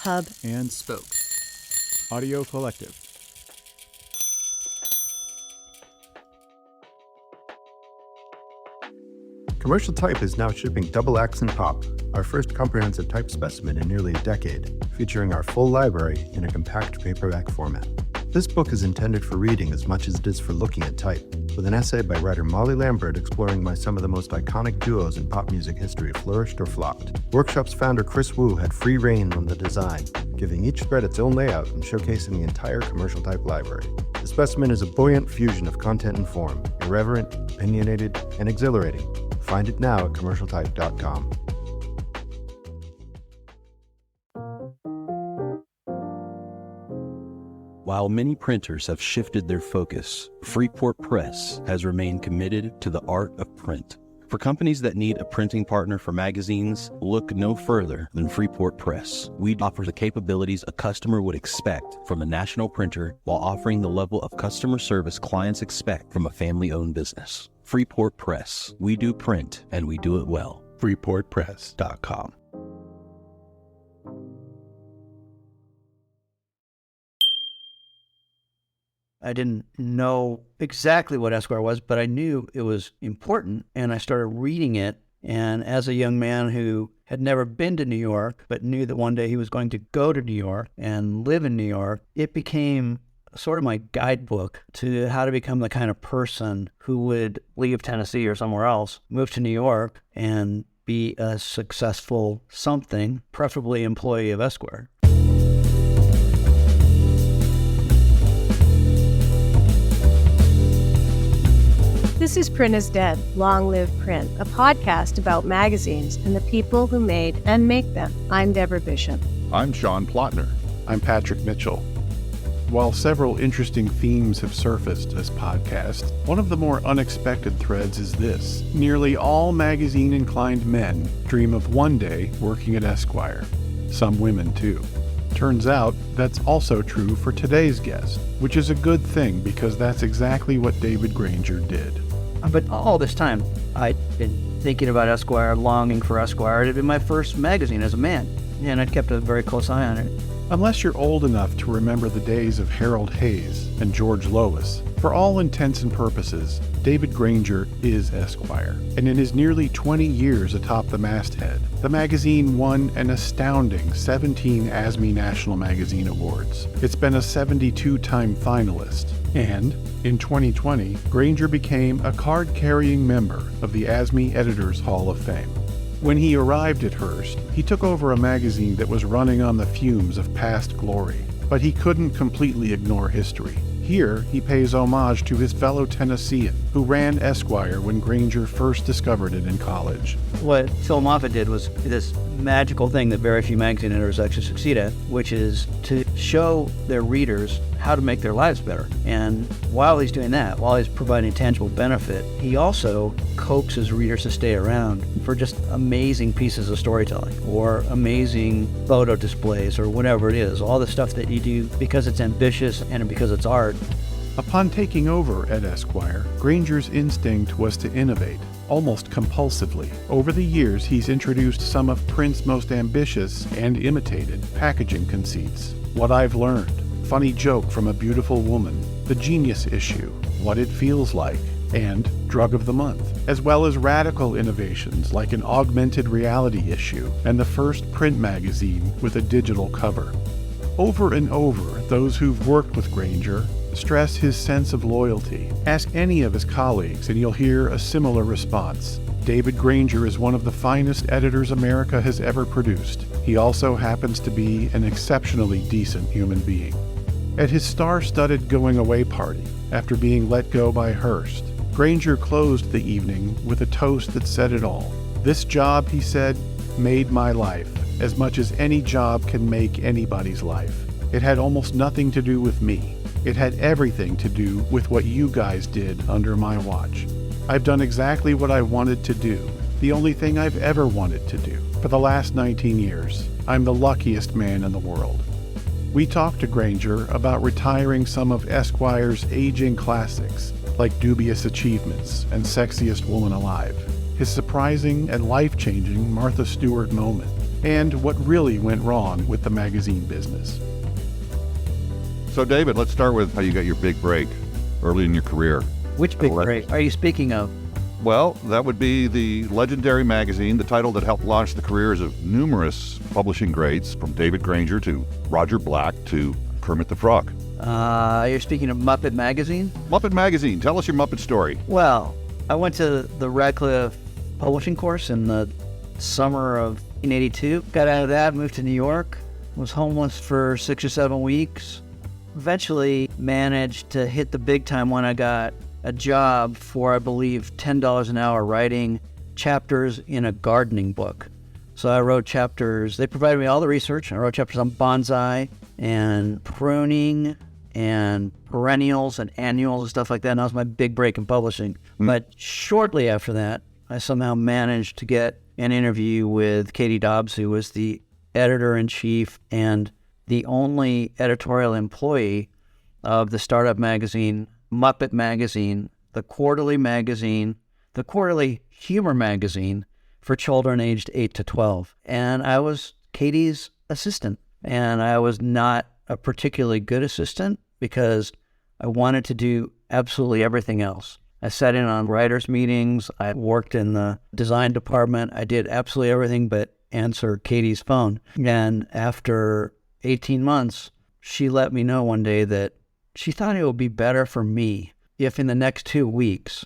hub, and spoke. Audio Collective. Commercial Type is now shipping XX and Pop, our first comprehensive type specimen in nearly a decade, featuring our full library in a compact paperback format. This book is intended for reading as much as it is for looking at type, with an essay by writer Molly Lambert exploring why some of the most iconic duos in pop music history flourished or flopped. Workshop's founder Chris Wu had free reign on the design, giving each thread its own layout and showcasing the entire Commercial Type library. The specimen is a buoyant fusion of content and form, irreverent, opinionated, and exhilarating. Find it now at commercialtype.com. While many printers have shifted their focus, Freeport Press has remained committed to the art of print. For companies that need a printing partner for magazines, look no further than Freeport Press. We offer the capabilities a customer would expect from a national printer while offering the level of customer service clients expect from a family-owned business. Freeport Press. We do print, and we do it well. freeportpress.com. I didn't know exactly what Esquire was, but I knew it was important, and I started reading it. And as a young man who had never been to New York, but knew that one day he was going to go to New York and live in New York, it became sort of my guidebook to how to become the kind of person who would leave Tennessee or somewhere else, move to New York, and be a successful something, preferably employee of Esquire. This is Print is Dead, Long Live Print, a podcast about magazines and the people who made and make them. I'm Deborah Bishop. I'm Sean Plotner. I'm Patrick Mitchell. While several interesting themes have surfaced this podcast, one of the more unexpected threads is this. Nearly all magazine-inclined men dream of one day working at Esquire. Some women, too. Turns out that's also true for today's guest, which is a good thing because that's exactly what David Granger did. But all this time, I'd been thinking about Esquire, longing for Esquire. It had been my first magazine as a man, and I'd kept a very close eye on it. Unless you're old enough to remember the days of Harold Hayes and George Lois, for all intents and purposes, David Granger is Esquire. And in his nearly 20 years atop the masthead, the magazine won an astounding 17 ASME National Magazine Awards. It's been a 72-time finalist. And in 2020, Granger became a card-carrying member of the ASME Editors Hall of Fame. When he arrived at Hearst, he took over a magazine that was running on the fumes of past glory, but he couldn't completely ignore history. Here, he pays homage to his fellow Tennessean, who ran Esquire when Granger first discovered it in college. What Phil Moffitt did was this magical thing that very few magazine editors actually succeed at, which is to show their readers how to make their lives better. And while he's doing that, while he's providing tangible benefit, he also coaxes readers to stay around for just amazing pieces of storytelling or amazing photo displays or whatever it is. All the stuff that you do because it's ambitious and because it's art. Upon taking over at Esquire, Granger's instinct was to innovate, almost compulsively. Over the years, he's introduced some of print's most ambitious and imitated packaging conceits. What I've Learned, Funny Joke from a Beautiful Woman, The Genius Issue, What It Feels Like, and Drug of the Month, as well as radical innovations like an augmented reality issue and the first print magazine with a digital cover. Over and over, those who've worked with Granger stress his sense of loyalty. Ask any of his colleagues and you'll hear a similar response. David Granger is one of the finest editors America has ever produced. He also happens to be an exceptionally decent human being. At his star-studded going-away party, after being let go by Hearst, Granger closed the evening with a toast that said it all. This job, he said, made my life, as much as any job can make anybody's life. It had almost nothing to do with me. It had everything to do with what you guys did under my watch. I've done exactly what I wanted to do, the only thing I've ever wanted to do. For the last 19 years, I'm the luckiest man in the world. We talked to Granger about retiring some of Esquire's aging classics, like Dubious Achievements and Sexiest Woman Alive, his surprising and life-changing Martha Stewart moment, and what really went wrong with the magazine business. So, David, let's start with how you got your big break early in your career. Which big break are you speaking of? Well, that would be the legendary magazine, the title that helped launch the careers of numerous publishing greats, from David Granger to Roger Black to Kermit the Frog. You're speaking of Muppet Magazine? Muppet Magazine, tell us your Muppet story. Well, I went to the Radcliffe publishing course in the summer of 1982. Got out of that, moved to New York, was homeless for 6 or 7 weeks. Eventually managed to hit the big time when I got a job for, I believe, $10 an hour writing chapters in a gardening book. So I wrote chapters. They provided me all the research. I wrote chapters on bonsai and pruning and perennials and annuals and stuff like that. And that was my big break in publishing. But shortly after that, I somehow managed to get an interview with Katie Dobbs, who was the editor-in-chief and the only editorial employee of the startup magazine, Muppet Magazine, the quarterly humor magazine for children aged 8 to 12. And I was Katie's assistant. And I was not a particularly good assistant because I wanted to do absolutely everything else. I sat in on writers' meetings. I worked in the design department. I did absolutely everything but answer Katie's phone. And after 18 months, she let me know one day that she thought it would be better for me if in the next 2 weeks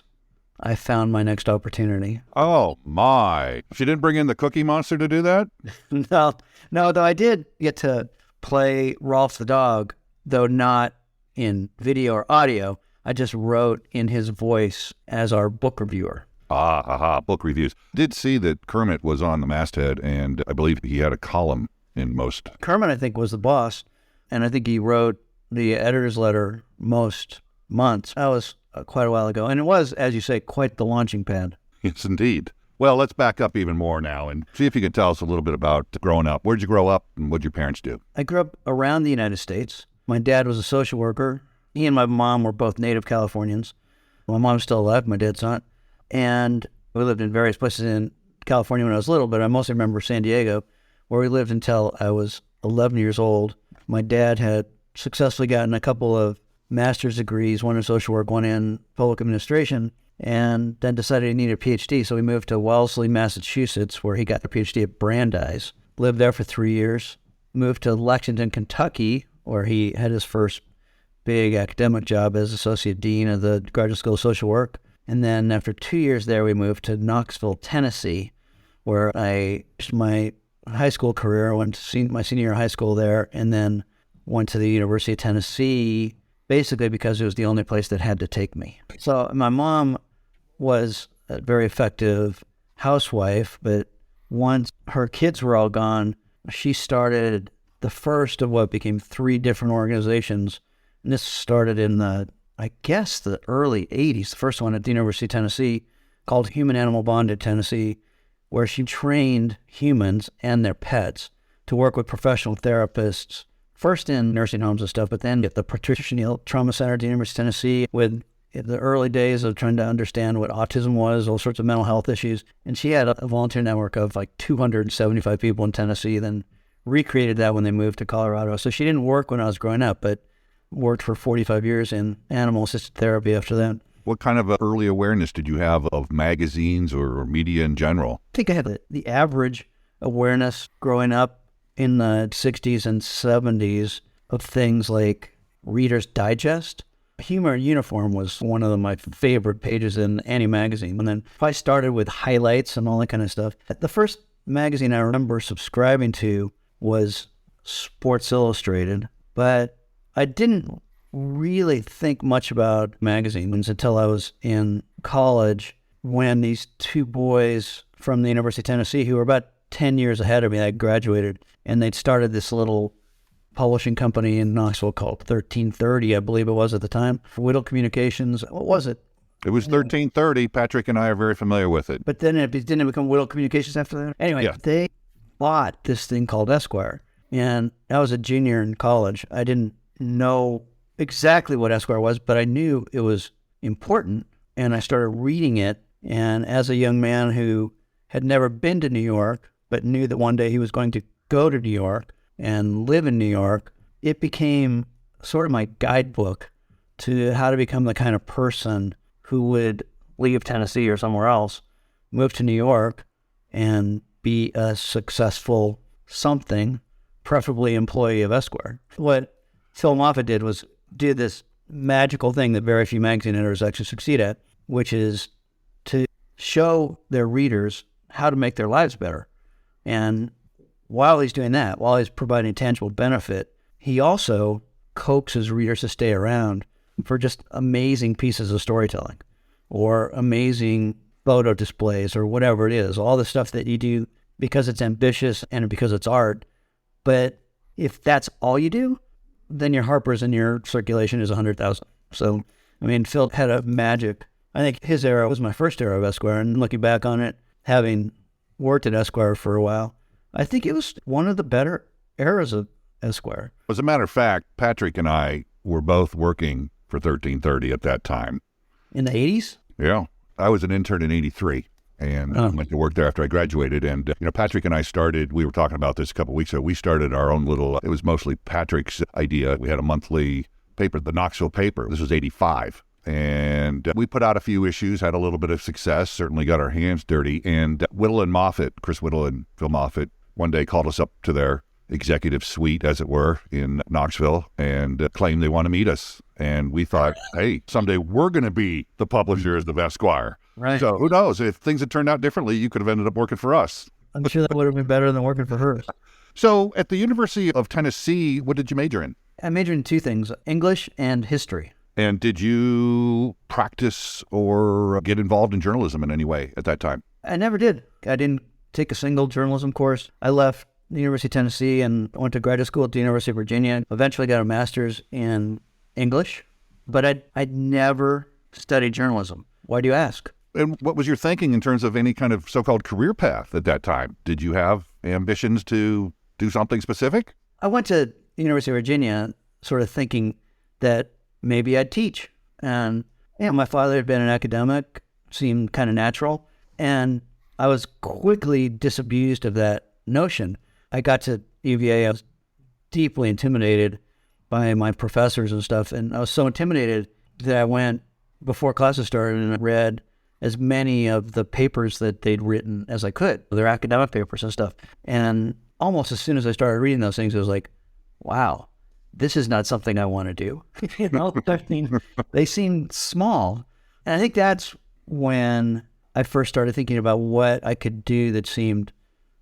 I found my next opportunity. Oh, my. She didn't bring in the Cookie Monster to do that? No, though I did get to play Rolf the dog, though not in video or audio. I just wrote in his voice as our book reviewer. Book reviews. Did see that Kermit was on the masthead, and I believe he had a column in most. Kermit, I think, was the boss, and I think he wrote the editor's letter most months. That was quite a while ago, and it was, as you say, quite the launching pad. Yes, indeed. Well, let's back up even more now and see if you can tell us a little bit about growing up. Where'd you grow up, and what'd your parents do? I grew up around the United States. My dad was a social worker. He and my mom were both native Californians. My mom's still alive. My dad's not. And we lived in various places in California when I was little, but I mostly remember San Diego, where we lived until I was 11 years old. My dad had successfully gotten a couple of master's degrees, one in social work, one in public administration, and then decided he needed a PhD. So we moved to Wellesley, Massachusetts, where he got a PhD at Brandeis. Lived there for 3 years. Moved to Lexington, Kentucky, where he had his first big academic job as associate dean of the Graduate School of Social Work. And then after 2 years there, we moved to Knoxville, Tennessee, where I finished my high school career. I went to my senior year of high school there, and then went to the University of Tennessee, basically because it was the only place that had to take me. So my mom was a very effective housewife, but once her kids were all gone, she started the first of what became 3 different organizations. And this started in the early 80s. The first one at the University of Tennessee, called Human Animal Bonded Tennessee, where she trained humans and their pets to work with professional therapists, first in nursing homes and stuff, but then at the Patricia Neal Trauma Center at the University of Tennessee with the early days of trying to understand what autism was, all sorts of mental health issues. And she had a volunteer network of like 275 people in Tennessee, then recreated that when they moved to Colorado. So she didn't work when I was growing up, but worked for 45 years in animal-assisted therapy after that. What kind of early awareness did you have of magazines or media in general? I think I had the average awareness growing up in the 60s and 70s of things like Reader's Digest. Humor in Uniform was one of my favorite pages in any magazine. And then I started with highlights and all that kind of stuff. The first magazine I remember subscribing to was Sports Illustrated, but I didn't really think much about magazines until I was in college, when these 2 boys from the University of Tennessee, who were about 10 years ahead of me, I graduated, and they'd started this little publishing company in Knoxville called 1330, I believe it was at the time, for Whittle Communications. What was it? It was 1330. Patrick and I are very familiar with it. But then didn't it become Whittle Communications after that? Anyway, They bought this thing called Esquire, and I was a junior in college. I didn't know exactly what Esquire was, but I knew it was important, and I started reading it. And as a young man who had never been to New York, but knew that one day he was going to go to New York and live in New York, it became sort of my guidebook to how to become the kind of person who would leave Tennessee or somewhere else, move to New York, and be a successful something, preferably employee of Esquire. What Phil Moffitt did was do this magical thing that very few magazine editors actually succeed at, which is to show their readers how to make their lives better. And while he's doing that, while he's providing tangible benefit, he also coaxes readers to stay around for just amazing pieces of storytelling or amazing photo displays or whatever it is, all the stuff that you do because it's ambitious and because it's art. But if that's all you do, then your Harper's and your circulation is 100,000. So, I mean, Phil had a magic. I think his era was my first era of Esquire, and looking back on it, having worked at Esquire for a while, I think it was one of the better eras of Esquire. As a matter of fact, Patrick and I were both working for 1330 at that time. In the 80s? Yeah. I was an intern in 83 and went to work there after I graduated. And, Patrick and I started, we were talking about this a couple of weeks ago, we started our own little, it was mostly Patrick's idea. We had a monthly paper, the Knoxville paper. This was 85. And we put out a few issues, had a little bit of success, certainly got our hands dirty. And Whittle and Moffitt, Chris Whittle and Phil Moffitt, one day called us up to their executive suite, as it were, in Knoxville and claimed they want to meet us. And we thought, hey, someday we're going to be the publishers of Esquire. Right. So who knows? If things had turned out differently, you could have ended up working for us. I'm sure that would have been better than working for her. So at the University of Tennessee, what did you major in? I majored in two things, English and history. And did you practice or get involved in journalism in any way at that time? I never did. I didn't take a single journalism course. I left the University of Tennessee and went to graduate school at the University of Virginia. Eventually got a master's in English, but I'd never studied journalism. Why do you ask? And what was your thinking in terms of any kind of so-called career path at that time? Did you have ambitions to do something specific? I went to the University of Virginia sort of thinking that maybe I'd teach. And my father had been an academic, seemed kind of natural. And I was quickly disabused of that notion. I got to UVA, I was deeply intimidated by my professors and stuff. And I was so intimidated that I went before classes started and I read as many of the papers that they'd written as I could, their academic papers and stuff. And almost as soon as I started reading those things, it was like, wow, this is not something I want to do. They seem small. And I think that's when I first started thinking about what I could do that seemed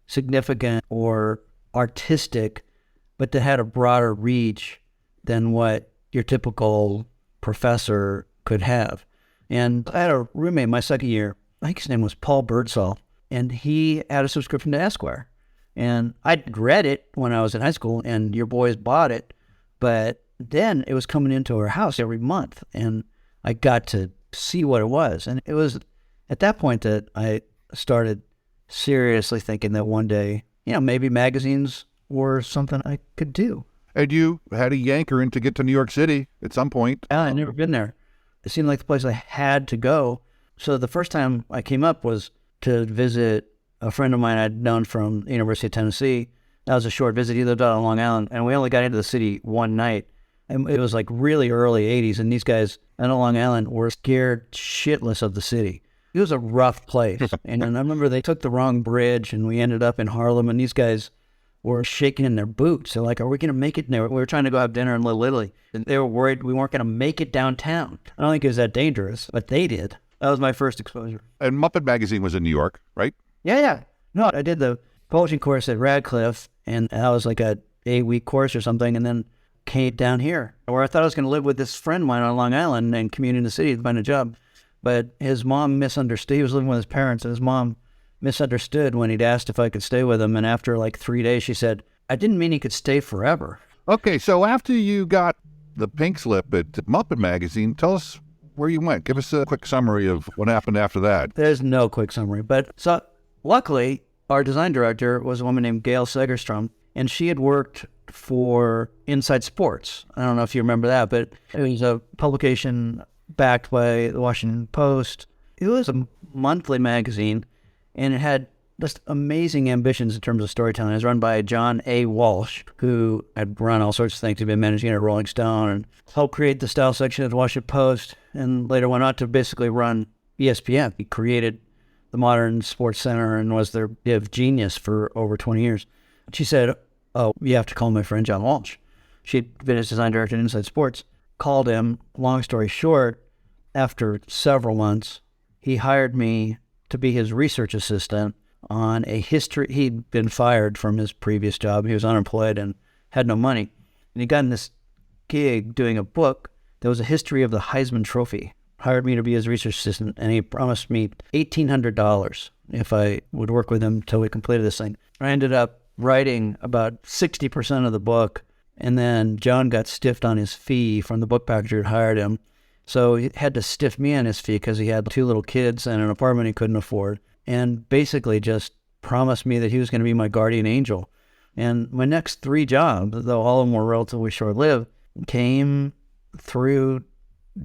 significant or artistic, but that had a broader reach than what your typical professor could have. And I had a roommate my second year, I think his name was Paul Birdsall, and he had a subscription to Esquire. And I'd read it when I was in high school, and your boys bought it, but then it was coming into our house every month, and I got to see what it was. And it was at that point that I started seriously thinking that one day, maybe magazines were something I could do. And you had a yankering to get to New York City at some point. Yeah, I'd never been there. It seemed like the place I had to go. So the first time I came up was to visit a friend of mine I'd known from the University of Tennessee. That was a short visit. He lived out on Long Island, and we only got into the city one night. And it was like really early 80s, and these guys on Long Island were scared shitless of the city. It was a rough place. And I remember they took the wrong bridge, and we ended up in Harlem, and these guys were shaking in their boots. They're like, are we going to make it? And we were trying to go have dinner in Little Italy, and they were worried we weren't going to make it downtown. I don't think it was that dangerous, but they did. That was my first exposure. And Muppet Magazine was in New York, right? Yeah. No, I did the publishing course at Radcliffe, and that was like a 8-week course or something, and then came down here, where I thought I was going to live with this friend of mine on Long Island and commute in the city to find a job. But his mom misunderstood. He was living with his parents, and his mom misunderstood when he'd asked if I could stay with him. And after like 3 days, she said, I didn't mean he could stay forever. Okay, so after you got the pink slip at Muppet Magazine, tell us where you went. Give us a quick summary of what happened after that. There's no quick summary. But so luckily, our design director was a woman named Gail Segerstrom, and she had worked for Inside Sports. I don't know if you remember that, but it was a publication backed by the Washington Post. It was a monthly magazine, and it had just amazing ambitions in terms of storytelling. It was run by John A. Walsh, who had run all sorts of things. He'd been managing at Rolling Stone and helped create the style section at the Washington Post, and later went on to basically run ESPN. He created the Modern Sports Center and was their genius for over 20 years. She said, "Oh, you have to call my friend John Walsh." She'd been his design director at Inside Sports. Called him. Long story short, after several months, he hired me to be his research assistant on a history. He'd been fired from his previous job. He was unemployed and had no money. And he got in this gig doing a book that was a history of the Heisman Trophy. Hired me to be his research assistant, and he promised me $1,800 if I would work with him until we completed this thing. I ended up writing about 60% of the book, and then John got stiffed on his fee from the book packager who hired him. So he had to stiff me on his fee because he had 2 little kids and an apartment he couldn't afford, and basically just promised me that he was going to be my guardian angel. And my next 3 jobs, though all of them were relatively short-lived, came through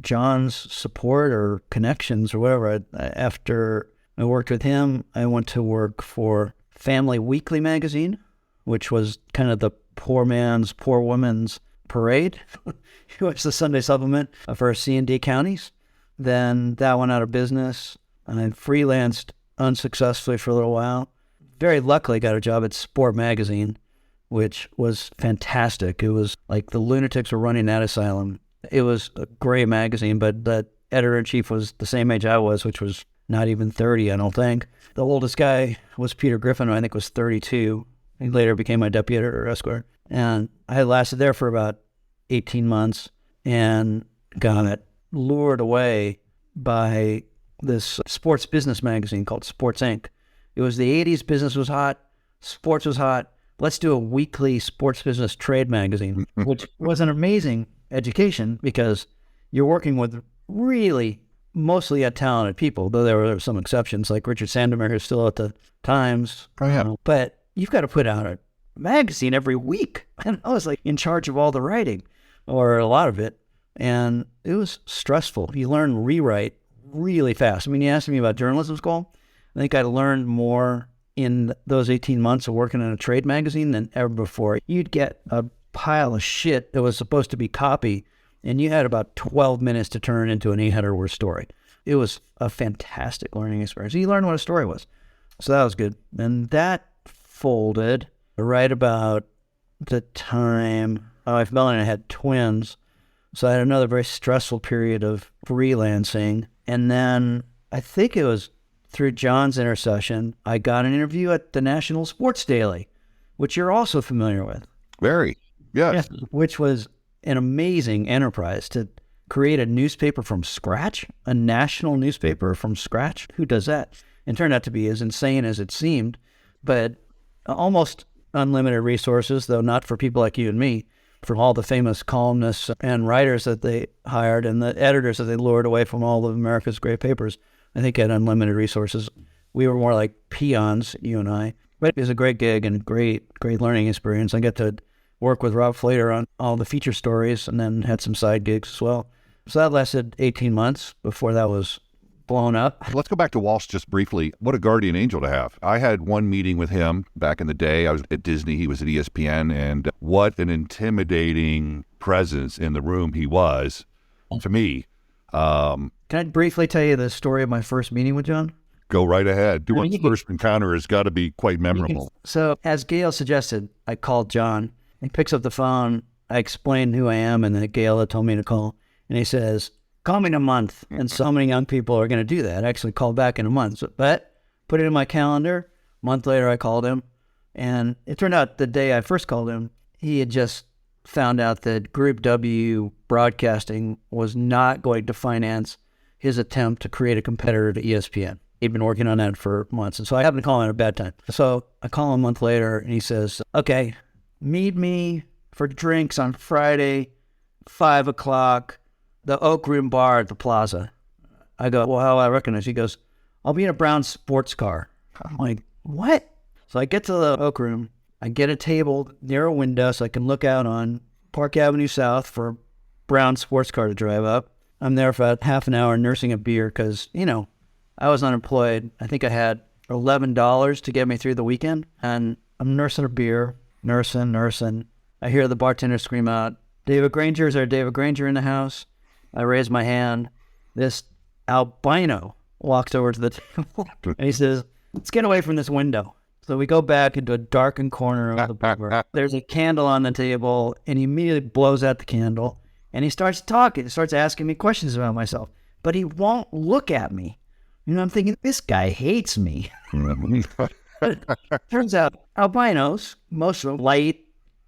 John's support or connections or whatever. After I worked with him, I went to work for Family Weekly magazine, which was kind of the poor man's, poor woman's parade. It was the Sunday supplement for C&D counties. Then that went out of business. I freelanced unsuccessfully for a little while. Very luckily got a job at Sport magazine, which was fantastic. It was like the lunatics were running that asylum. It was a great magazine, but the editor-in-chief was the same age I was, which was not even 30, I don't think. The oldest guy was Peter Griffin, who I think was 32. He later became my deputy editor at Esquire. And I had lasted there for about 18 months and got lured away by this sports business magazine called Sports Inc. It was the 80s, business was hot, sports was hot. Let's do a weekly sports business trade magazine, which was an amazing education because you're working with really mostly talented people, though there were some exceptions like Richard Sandemer, who's still at the Times. Oh, yeah. But you've got to put out a magazine every week. And I was like in charge of all the writing, or a lot of it. And it was stressful. You learn rewrite really fast. I mean, you asked me about journalism school. I think I learned more in those 18 months of working in a trade magazine than ever before. You'd get a pile of shit that was supposed to be copy, and you had about 12 minutes to turn it into an 800-word story. It was a fantastic learning experience. You learned what a story was. So that was good. And that folded right about the time my wife Melanie had twins. So I had another very stressful period of freelancing. And then I think it was through John's intercession, I got an interview at the National Sports Daily, which you're also familiar with. Very, yes. Yeah, which was an amazing enterprise to create a newspaper from scratch, a national newspaper from scratch. Who does that? And turned out to be as insane as it seemed, but almost unlimited resources, though not for people like you and me, for all the famous columnists and writers that they hired and the editors that they lured away from all of America's great papers. I think had unlimited resources. We were more like peons, you and I. But it was a great gig and great learning experience. I got to work with Rob Flater on all the feature stories and then had some side gigs as well. So that lasted 18 months before that was blown up. Let's go back to Walsh just briefly. What a guardian angel to have. I had one meeting with him back in the day. I was at Disney. He was at ESPN. And what an intimidating presence in the room he was to me. Can I briefly tell you the story of my first meeting with John? Go right ahead. Doing first encounter has got to be quite memorable. So as Gail suggested, I called John. He picks up the phone. I explained who I am and that Gail had told me to call. And he says, call me in a month. And so many young people are going to do that. I actually called back in a month. But put it in my calendar. A month later, I called him. And it turned out the day I first called him, he had just found out that Group W Broadcasting was not going to finance his attempt to create a competitor to ESPN. He'd been working on that for months. And so I happened to call him at a bad time. So I call him a month later and he says, okay, meet me for drinks on Friday, 5 o'clock, the Oak Room Bar at the Plaza. I go, well, how do I recognize? He goes, I'll be in a brown sports car. I'm like, what? So I get to the Oak Room. I get a table near a window so I can look out on Park Avenue South for a brown sports car to drive up. I'm there for about half an hour nursing a beer because, I was unemployed. I think I had $11 to get me through the weekend. And I'm nursing a beer, nursing. I hear the bartender scream out, David Granger, is there a David Granger in the house? I raise my hand. This albino walks over to the table and he says, let's get away from this window. So we go back into a darkened corner of the bar. There's a candle on the table, and he immediately blows out the candle, and he starts talking. He starts asking me questions about myself, but he won't look at me. I'm thinking, this guy hates me. Turns out, albinos, most of them, light,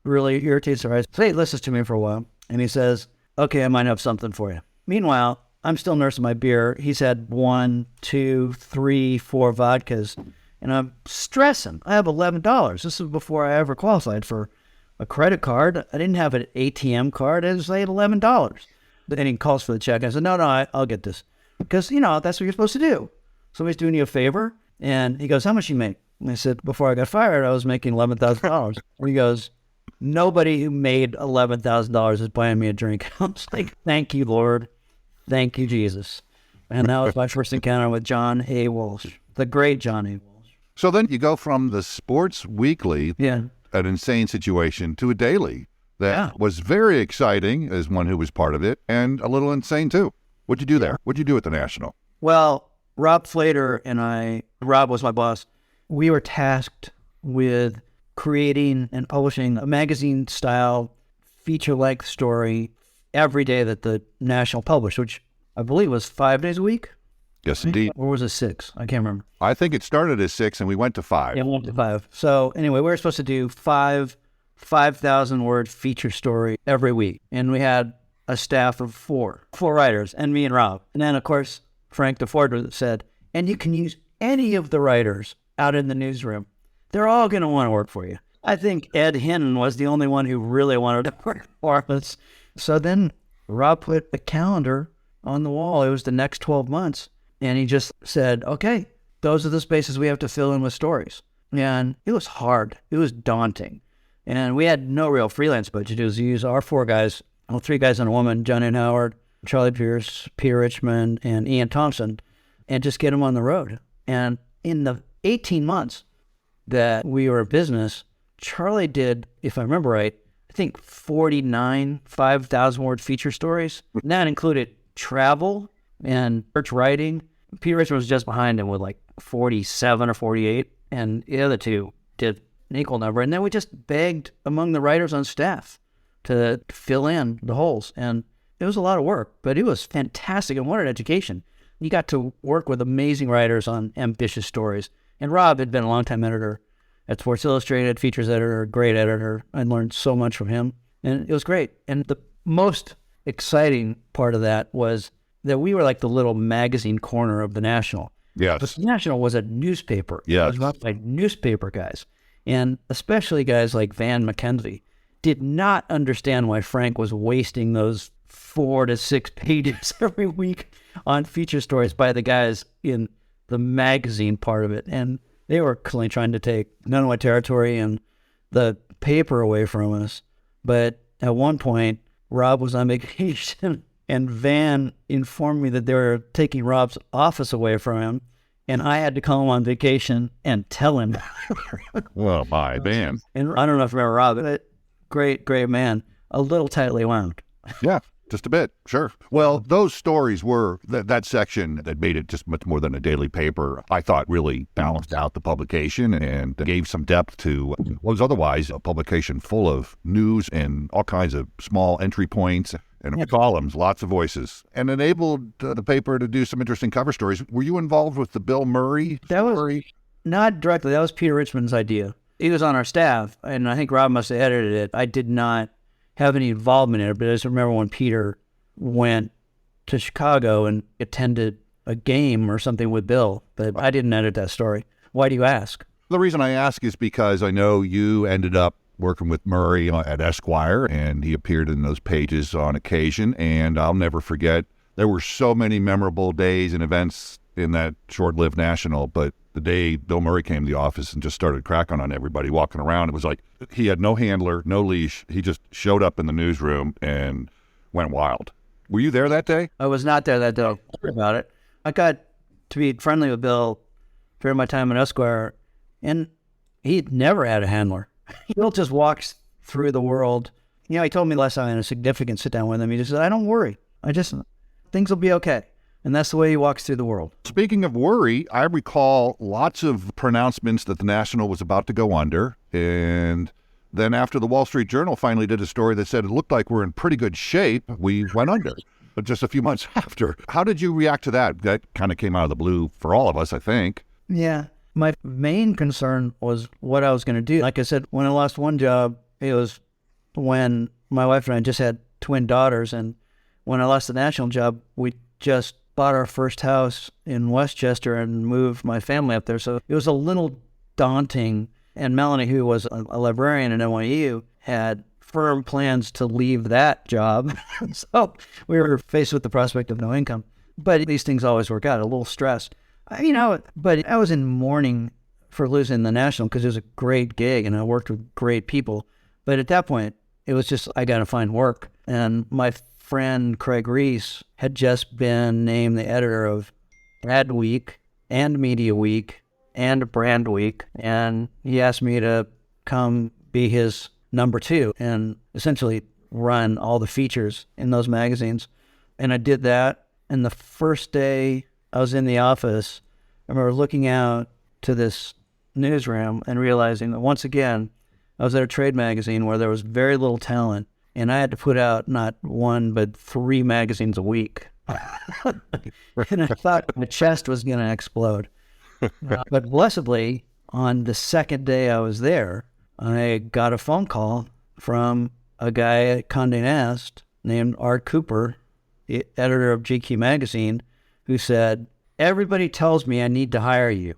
really irritates their eyes. So he listens to me for a while, and he says, okay, I might have something for you. Meanwhile, I'm still nursing my beer. He's had 1, 2, 3, 4 vodkas. And I'm stressing. I have $11. This is before I ever qualified for a credit card. I didn't have an ATM card. I had $11. Then he calls for the check. I said, no, I'll get this. Because, that's what you're supposed to do. Somebody's doing you a favor. And he goes, how much you make? And I said, before I got fired, I was making $11,000. And he goes, nobody who made $11,000 is buying me a drink. I was like, thank you, Lord. Thank you, Jesus. And that was my first encounter with John A. Walsh, the great John A. Walsh. So then you go from the Sports Weekly, an insane situation, to a daily that was very exciting as one who was part of it, and a little insane too. What'd you do there? What'd you do at the National? Well, Rob Flater and I, Rob was my boss, we were tasked with creating and publishing a magazine-style feature-length story every day that the National published, which I believe was 5 days a week. Yes, indeed. Or was it 6? I can't remember. I think it started as 6 and we went to 5. Yeah, we went to 5. So anyway, we were supposed to do 5,000-word feature story every week. And we had a staff of 4 writers, and me and Rob. And then, of course, Frank DeFord said, and you can use any of the writers out in the newsroom. They're all going to want to work for you. I think Ed Hinton was the only one who really wanted to work for us. So then Rob put a calendar on the wall. It was the next 12 months. And he just said, okay, those are the spaces we have to fill in with stories. And it was hard. It was daunting. And we had no real freelance budget. It was to use our 4 guys, 3 guys and a woman, John N. Howard, Charlie Pierce, Peter Richmond, and Ian Thompson, and just get them on the road. And in the 18 months that we were in business, Charlie did, if I remember right, I think 49 5,000-word feature stories. And that included travel and church writing. Peter Richmond was just behind him with like 47 or 48, and the other 2 did an equal number. And then we just begged among the writers on staff to fill in the holes. And it was a lot of work, but it was fantastic. And what an education. You got to work with amazing writers on ambitious stories. And Rob had been a longtime editor at Sports Illustrated, features editor, great editor. I learned so much from him, and it was great. And the most exciting part of that was that we were like the little magazine corner of the National. Yes. But the National was a newspaper. Yes. It was run by newspaper guys. And especially guys like Van McKenzie did not understand why Frank was wasting those 4 to 6 pages every week on feature stories by the guys in the magazine part of it. And they were clearly trying to take none of my territory and the paper away from us. But at one point, Rob was on vacation and Van informed me that they were taking Rob's office away from him, and I had to call him on vacation and tell him. Well, my man. And I don't know if you remember Rob, but great man, a little tightly wound. Yeah, just a bit, sure. Well, those stories were, that section that made it just much more than a daily paper, I thought really balanced out the publication and gave some depth to what was otherwise a publication full of news and all kinds of small entry points. And columns, lots of voices, and enabled the paper to do some interesting cover stories. Were you involved with the Bill Murray story? Not directly. That was Peter Richmond's idea. He was on our staff, and I think Rob must have edited it. I did not have any involvement in it, but I just remember when Peter went to Chicago and attended a game or something with Bill, but I didn't edit that story. Why do you ask? The reason I ask is because I know you ended up working with Murray at Esquire, and he appeared in those pages on occasion, and I'll never forget, there were so many memorable days and events in that short-lived National, but the day Bill Murray came to the office and just started cracking on everybody walking around, it was like he had no handler, no leash. He just showed up in the newsroom and went wild. Were you there that day? I was not there that day. About it. I got to be friendly with Bill during my time at Esquire, and he'd never had a handler. Bill just walks through the world. You know, he told me last time I had a significant sit down with him, he just said, I don't worry. Things will be okay. And that's the way he walks through the world. Speaking of worry, I recall lots of pronouncements that the National was about to go under. And then after the Wall Street Journal finally did a story that said it looked like we're in pretty good shape, we went under. But just a few months after. How did you react to that? That kind of came out of the blue for all of us, I think. Yeah. My main concern was what I was going to do. Like I said, when I lost one job, it was when my wife and I just had twin daughters. And when I lost the National job, we just bought our first house in Westchester and moved my family up there. So it was a little daunting. And Melanie, who was a librarian at NYU, had firm plans to leave that job. So we were faced with the prospect of no income. But these things always work out, a little stress. But I was in mourning for losing the National because it was a great gig and I worked with great people. But at that point, it was just, I got to find work. And my friend Craig Reese had just been named the editor of Ad Week and Media Week and Brand Week. And he asked me to come be his number 2 and essentially run all the features in those magazines. And I did that. And the first day I was in the office, I remember looking out to this newsroom and realizing that once again, I was at a trade magazine where there was very little talent, and I had to put out not 1, but 3 magazines a week. And I thought my chest was going to explode. But blessedly, on the second day I was there, I got a phone call from a guy at Condé Nast named Art Cooper, the editor of GQ magazine, who said, everybody tells me I need to hire you.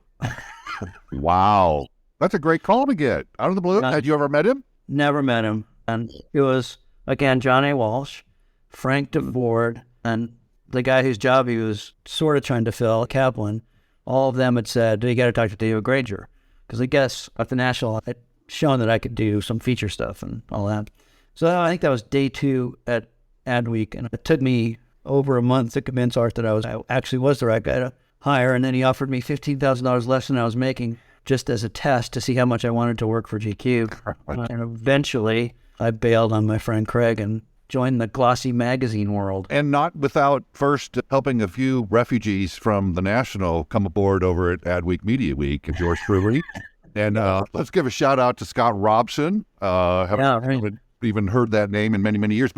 Wow. That's a great call to get out of the blue. Had you ever met him? Never met him. And it was, again, John A. Walsh, Frank DeVord, and the guy whose job he was sort of trying to fill, Kaplan. All of them had said, you got to talk to David Granger. Because I guess at the National, I'd shown that I could do some feature stuff and all that. So I think that was day 2 at Ad Week. And it took me over a month to convince Art that I actually was the right guy to hire. And then he offered me $15,000 less than I was making just as a test to see how much I wanted to work for GQ. And eventually I bailed on my friend Craig and joined the glossy magazine world. And not without first helping a few refugees from the National come aboard over at Adweek Media Week at George Brewery. And let's give a shout out to Scott Robson. Haven't even heard that name in many, many years.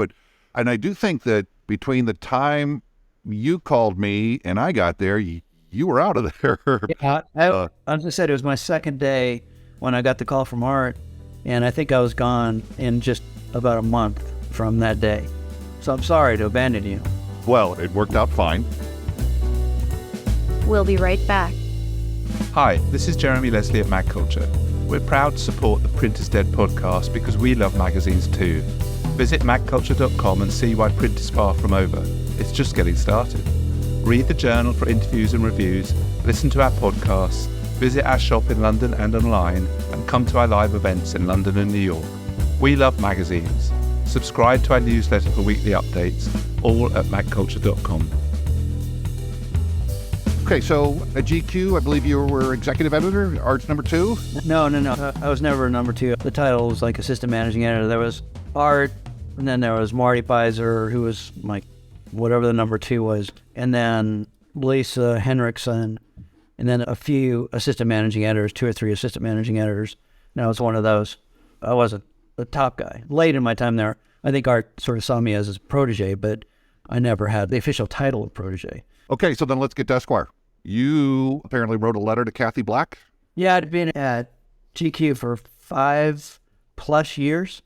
And I do think that between the time you called me and I got there, you were out of there. Yeah, as I said, it was my second day when I got the call from Art, and I think I was gone in just about a month from that day. So I'm sorry to abandon you. Well, it worked out fine. We'll be right back. Hi, this is Jeremy Leslie at Mag Culture. We're proud to support the Print is Dead podcast because we love magazines too. Visit magculture.com and see why print is far from over. It's just getting started. Read the journal for interviews and reviews, listen to our podcasts, visit our shop in London and online, and come to our live events in London and New York. We love magazines. Subscribe to our newsletter for weekly updates, all at magculture.com. Okay, so at GQ, I believe you were executive editor, Art's number 2? No. I was never number 2. The title was like assistant managing editor. There was Art, and then there was Marty Pfizer, who was like whatever the number 2 was, and then Lisa Henriksen, and then a few assistant managing editors, 2 or 3 assistant managing editors. And I was one of those. I wasn't the top guy. Late in my time there, I think Art sort of saw me as his protege, but I never had the official title of protege. Okay, so then let's get to Esquire. You apparently wrote a letter to Kathy Black? Yeah, I'd been at GQ for 5+ years.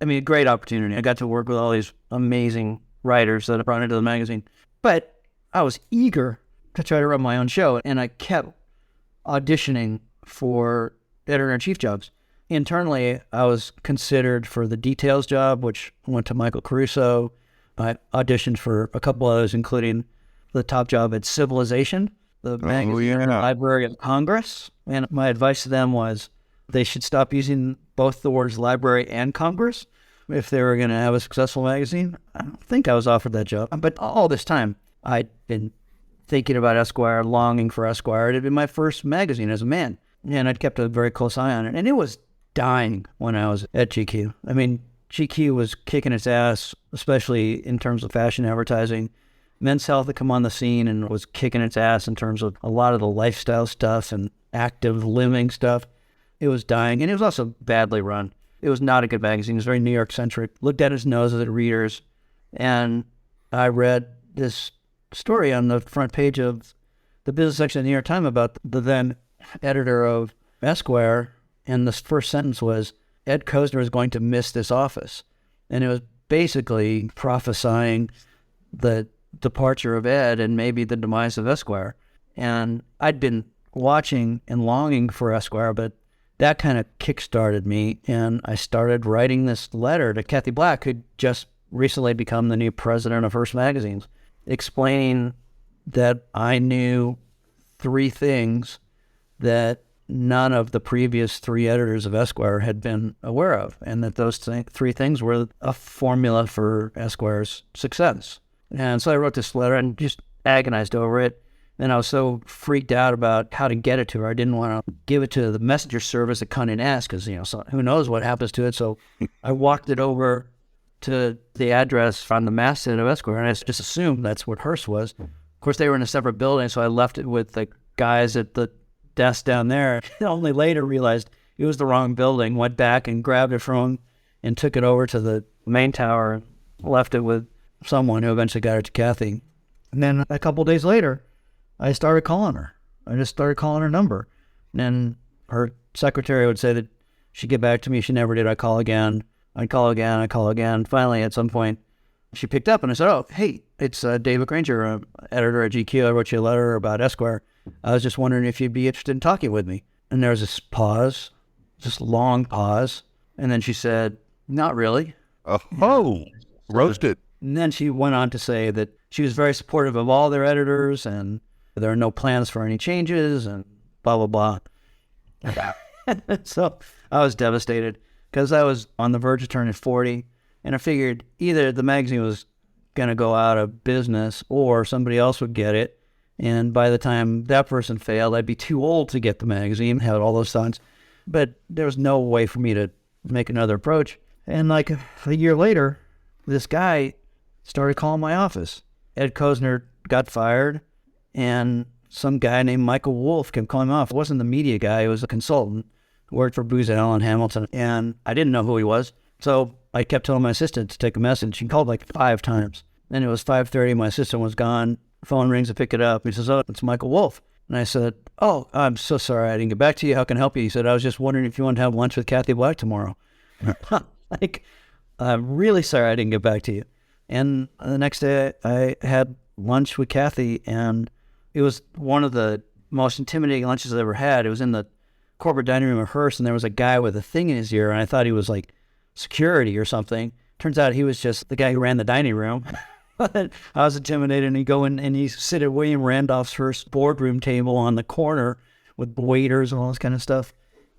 I mean, a great opportunity. I got to work with all these amazing writers that I brought into the magazine. But I was eager to try to run my own show, and I kept auditioning for editor-in-chief jobs. Internally, I was considered for the details job, which went to Michael Caruso. I auditioned for a couple others, including the top job at Civilization, the magazine Library of Congress. And my advice to them was they should stop using both the words library and Congress if they were going to have a successful magazine. I don't think I was offered that job. But all this time, I'd been thinking about Esquire, longing for Esquire. It had been my first magazine as a man, and I'd kept a very close eye on it. And it was dying when I was at GQ. I mean, GQ was kicking its ass, especially in terms of fashion advertising. Men's Health had come on the scene and was kicking its ass in terms of a lot of the lifestyle stuff and active living stuff. It was dying, and it was also badly run. It was not a good magazine. It was very New York-centric. Looked at its nose at readers, and I read this story on the front page of the business section of the New York Times about the then editor of Esquire, and the first sentence was, Ed Kozner is going to miss this office. And it was basically prophesying the departure of Ed and maybe the demise of Esquire. And I'd been watching and longing for Esquire, but that kind of kick-started me, and I started writing this letter to Kathy Black, who'd just recently become the new president of Hearst Magazines, explaining that I knew 3 things that none of the previous 3 editors of Esquire had been aware of, and that those 3 things were a formula for Esquire's success. And so I wrote this letter and just agonized over it. And I was so freaked out about how to get it to her. I didn't want to give it to the messenger service at Condé Nast because, so who knows what happens to it. So I walked it over to the address from the masthead of Esquire, and I just assumed that's what Hearst was. Of course, they were in a separate building, so I left it with the guys at the desk down there. Only later realized it was the wrong building, went back and grabbed it from him and took it over to the main tower and left it with someone who eventually got it to Kathy. And then a couple days later, I started calling her. I just started calling her number. And then her secretary would say that she'd get back to me. She never did. I'd call again. I'd call again. I'd call again. Finally, at some point, she picked up and I said, oh, hey, it's David Granger, editor at GQ. I wrote you a letter about Esquire. I was just wondering if you'd be interested in talking with me. And there was this pause, this long pause. And then she said, not really. Oh, roasted. And then she went on to say that she was very supportive of all their editors and there are no plans for any changes and blah, blah, blah. So I was devastated because I was on the verge of turning 40. And I figured either the magazine was going to go out of business or somebody else would get it. And by the time that person failed, I'd be too old to get the magazine, had all those thoughts. But there was no way for me to make another approach. And like a year later, this guy started calling my office. Ed Kozner got fired, and some guy named Michael Wolf kept calling him off. It wasn't the media guy, it was a consultant who worked for Booz Allen Hamilton, and I didn't know who he was. So I kept telling my assistant to take a message. He called like 5 times. Then it was 5:30, my assistant was gone. Phone rings, I pick it up. He says, oh, it's Michael Wolf. And I said, oh, I'm so sorry I didn't get back to you. How can I help you? He said, I was just wondering if you wanted to have lunch with Kathy Black tomorrow. Like, I'm really sorry I didn't get back to you. And the next day I had lunch with Kathy, and it was one of the most intimidating lunches I've ever had. It was in the corporate dining room of Hearst, and there was a guy with a thing in his ear, and I thought he was like security or something. Turns out he was just the guy who ran the dining room. I was intimidated, and he'd go in and he'd sit at William Randolph's first boardroom table on the corner with waiters and all this kind of stuff.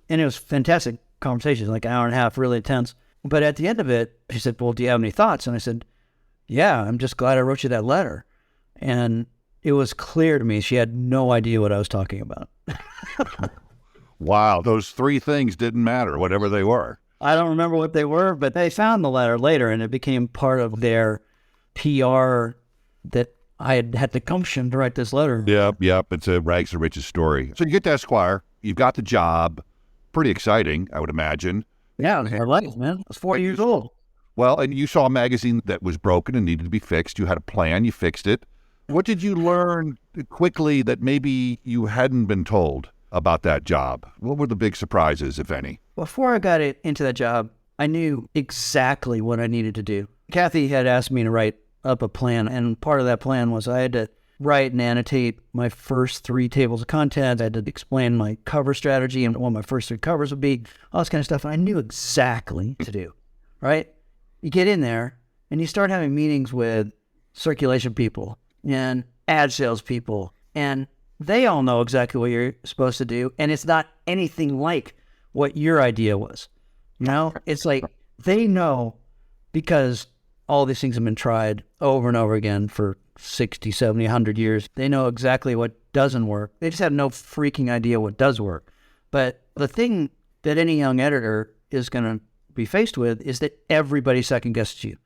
And it was fantastic conversations, like an hour and a half, really intense. But at the end of it, she said, well, do you have any thoughts? And I said, yeah, I'm just glad I wrote you that letter. And it was clear to me she had no idea what I was talking about. Wow, those 3 things didn't matter, whatever they were. I don't remember what they were, but they found the letter later, and it became part of their PR that I had the gumption to write this letter. Yep. It's a rags to riches story. So you get to Esquire, you've got the job. Pretty exciting, I would imagine. Yeah, it was my life, man. I was 40 years old. Well, and you saw a magazine that was broken and needed to be fixed. You had a plan, you fixed it. What did you learn quickly that maybe you hadn't been told about that job? What were the big surprises, if any? Before I got into that job, I knew exactly what I needed to do. Kathy had asked me to write up a plan, and part of that plan was I had to write and annotate my first 3 tables of contents. I had to explain my cover strategy and what my first 3 covers would be, all this kind of stuff. And I knew exactly what to do, right? You get in there and you start having meetings with circulation people and ad sales people, and they all know exactly what you're supposed to do. And it's not anything like what your idea was. You know, it's like they know because all these things have been tried over and over again for 60, 70, 100 years. They know exactly what doesn't work. They just have no freaking idea what does work. But the thing that any young editor is going to be faced with is that everybody second guesses you.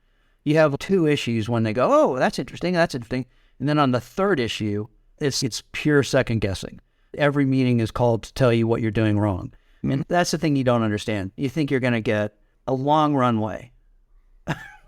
You have 2 issues when they go, oh, that's interesting. And then on the 3rd issue, it's pure second guessing. Every meeting is called to tell you what you're doing wrong. And that's the thing you don't understand. You think you're going to get a long runway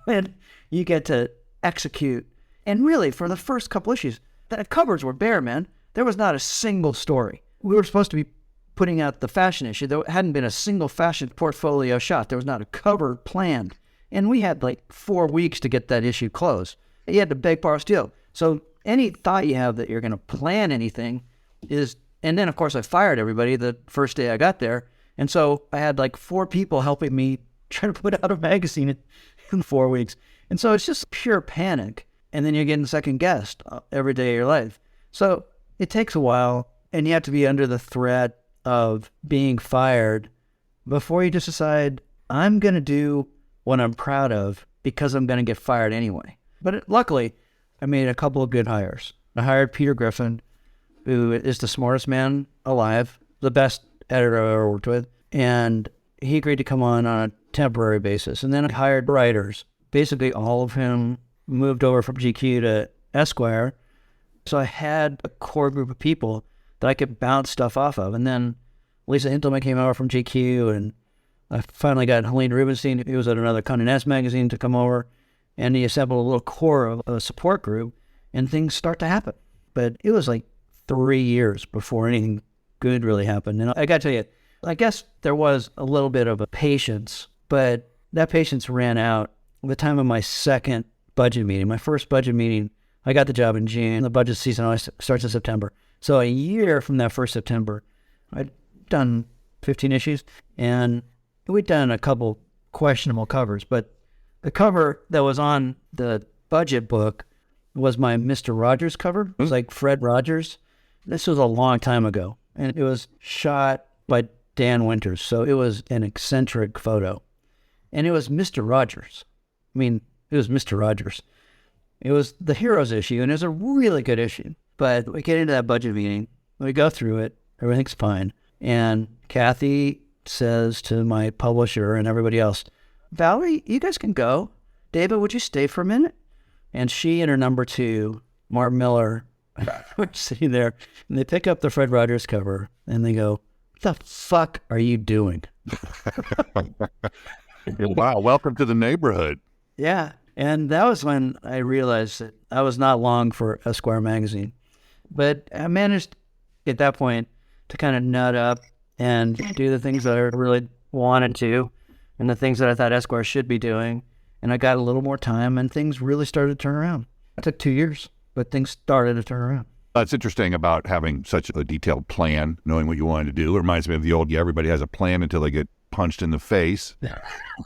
and you get to execute. And really, for the first couple issues, the covers were bare, man. There was not a single story. We were supposed to be putting out the fashion issue. There hadn't been a single fashion portfolio shot. There was not a cover planned. And we had like 4 weeks to get that issue closed. You had to beg, borrow, steal. So any thought you have that you're going to plan anything is, and then of course I fired everybody the first day I got there. And so I had like 4 people helping me try to put out a magazine in 4 weeks. And so it's just pure panic. And then you're getting second guessed every day of your life. So it takes a while, and you have to be under the threat of being fired before you just decide, I'm going to do what I'm proud of because I'm going to get fired anyway. But luckily, I made a couple of good hires. I hired Peter Griffin, who is the smartest man alive, the best editor I've ever worked with, and he agreed to come on a temporary basis. And then I hired writers. Basically, all of whom moved over from GQ to Esquire. So I had a core group of people that I could bounce stuff off of. And then Lisa Hintelman came over from GQ, and I finally got Helene Rubinstein, who was at another Condé Nast magazine, to come over, and he assembled a little core of a support group, and things start to happen. But it was like 3 years before anything good really happened. And I got to tell you, I guess there was a little bit of a patience, but that patience ran out at the time of my second budget meeting. My first budget meeting, I got the job in June. The budget season always starts in September. So a year from that first September, I'd done 15 issues, and we'd done a couple questionable covers. But the cover that was on the budget book was my Mr. Rogers cover. It was like Fred Rogers. This was a long time ago, and it was shot by Dan Winters. So it was an eccentric photo, and it was Mr. Rogers. I mean, it was Mr. Rogers. It was the Heroes issue, and it was a really good issue. But we get into that budget meeting, we go through it, everything's fine. And Kathy says to my publisher and everybody else, Valerie, you guys can go. David, would you stay for a minute? And she and her number 2, Mark Miller, were sitting there, and they pick up the Fred Rogers cover, and they go, what the fuck are you doing? Wow, welcome to the neighborhood. Yeah, and that was when I realized that I was not long for Esquire magazine. But I managed at that point to kind of nut up and do the things that I really wanted to and the things that I thought Esquire should be doing. And I got a little more time, and things really started to turn around. It took 2 years, but things started to turn around. That's interesting about having such a detailed plan, knowing what you wanted to do. It reminds me of the old, everybody has a plan until they get punched in the face.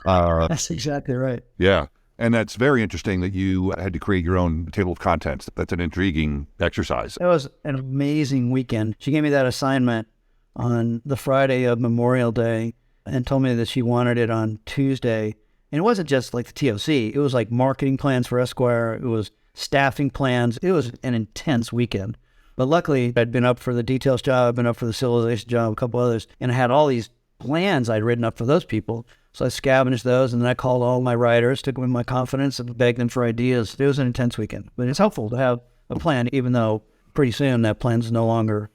That's exactly right. Yeah. And that's very interesting that you had to create your own table of contents. That's an intriguing exercise. It was an amazing weekend. She gave me that assignment on the Friday of Memorial Day and told me that she wanted it on Tuesday. And it wasn't just like the TOC. It was like marketing plans for Esquire. It was staffing plans. It was an intense weekend. But luckily, I'd been up for the details job, I'd been up for the civilization job, a couple others, and I had all these plans I'd written up for those people. So I scavenged those, and then I called all my writers, took them in my confidence, and begged them for ideas. It was an intense weekend. But it's helpful to have a plan, even though pretty soon that plan's no longer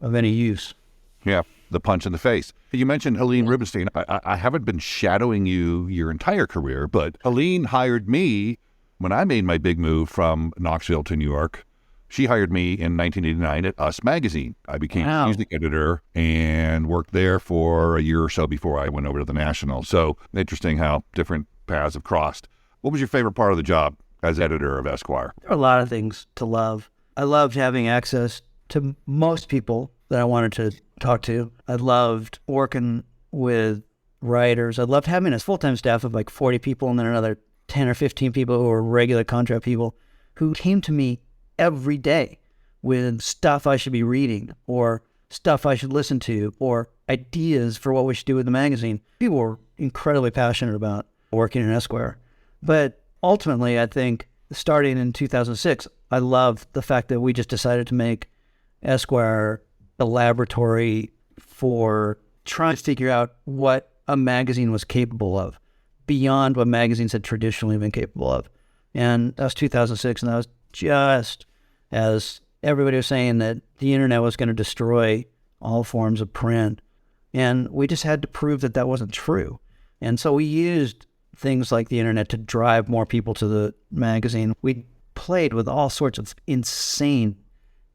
of any use. Yeah, the punch in the face. You mentioned Helene Rubinstein. I haven't been shadowing you your entire career, but Helene hired me when I made my big move from Knoxville to New York. She hired me in 1989 at Us Magazine. I became music editor and worked there for a year or so before I went over to the National. So interesting how different paths have crossed. What was your favorite part of the job as editor of Esquire? There are a lot of things to love. I loved having access to most people that I wanted to talk to. I loved working with writers. I loved having a full-time staff of like 40 people and then another 10 or 15 people who were regular contract people who came to me every day with stuff I should be reading or stuff I should listen to or ideas for what we should do with the magazine. People were incredibly passionate about working in Esquire. But ultimately, I think starting in 2006, I love the fact that we just decided to make Esquire a laboratory for trying to figure out what a magazine was capable of beyond what magazines had traditionally been capable of. And that was 2006, and that was just as everybody was saying that the internet was going to destroy all forms of print. And we just had to prove that that wasn't true. And so we used things like the internet to drive more people to the magazine. We played with all sorts of insane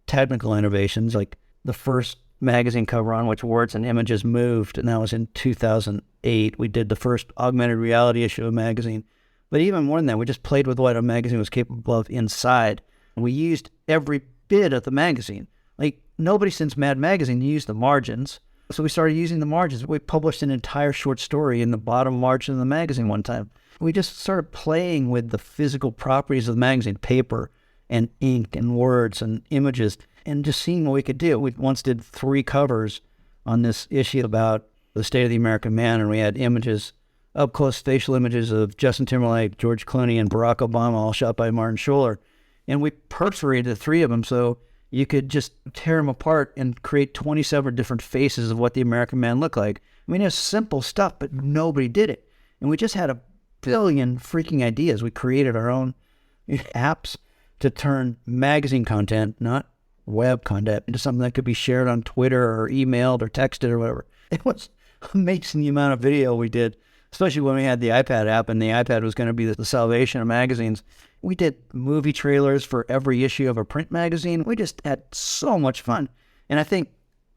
technical innovations, like the first magazine cover on which words and images moved, and that was in 2008. We did the first augmented reality issue of a magazine. But even more than that, we just played with what a magazine was capable of inside. And we used every bit of the magazine. Like, nobody since Mad Magazine used the margins. So we started using the margins. We published an entire short story in the bottom margin of the magazine one time. We just started playing with the physical properties of the magazine, paper and ink and words and images, and just seeing what we could do. We once did 3 covers on this issue about the state of the American man, and we had images, up-close facial images of Justin Timberlake, George Clooney, and Barack Obama, all shot by Martin Schuller. And we perforated the 3 of them so you could just tear them apart and create 27 different faces of what the American man looked like. I mean, it was simple stuff, but nobody did it. And we just had a billion freaking ideas. We created our own apps to turn magazine content, not web content, into something that could be shared on Twitter or emailed or texted or whatever. It was amazing the amount of video we did, especially when we had the iPad app and the iPad was going to be the salvation of magazines. We did movie trailers for every issue of a print magazine. We just had so much fun. And I think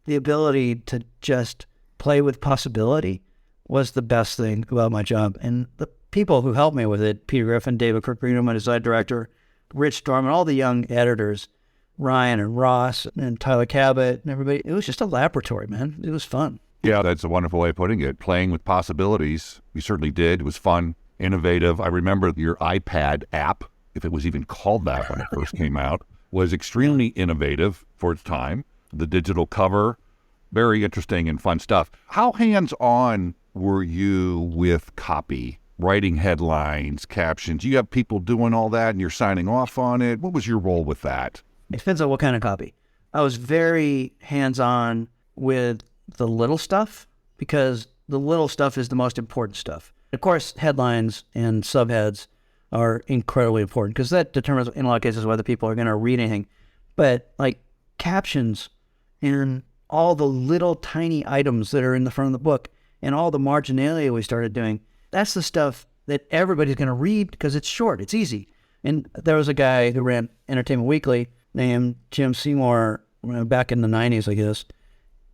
the ability to just play with possibility was the best thing about my job. And the people who helped me with it, Peter Griffin, David Granger, my design director, Rich Storm, and all the young editors, Ryan and Ross and Tyler Cabot and everybody, it was just a laboratory, man. It was fun. Yeah, that's a wonderful way of putting it. Playing with possibilities. We certainly did. It was fun, innovative. I remember your iPad app, if it was even called that when it first came out, was extremely innovative for its time. The digital cover, very interesting and fun stuff. How hands-on were you with copy, writing headlines, captions? You have people doing all that and you're signing off on it. What was your role with that? It depends on what kind of copy. I was very hands-on with the little stuff because the little stuff is the most important stuff. Of course, headlines and subheads are incredibly important because that determines, in a lot of cases, whether people are going to read anything. But like captions and all the little tiny items that are in the front of the book and all the marginalia we started doing, that's the stuff that everybody's going to read because it's short, it's easy. And there was a guy who ran Entertainment Weekly named Jim Seymour back in the 90s, I guess.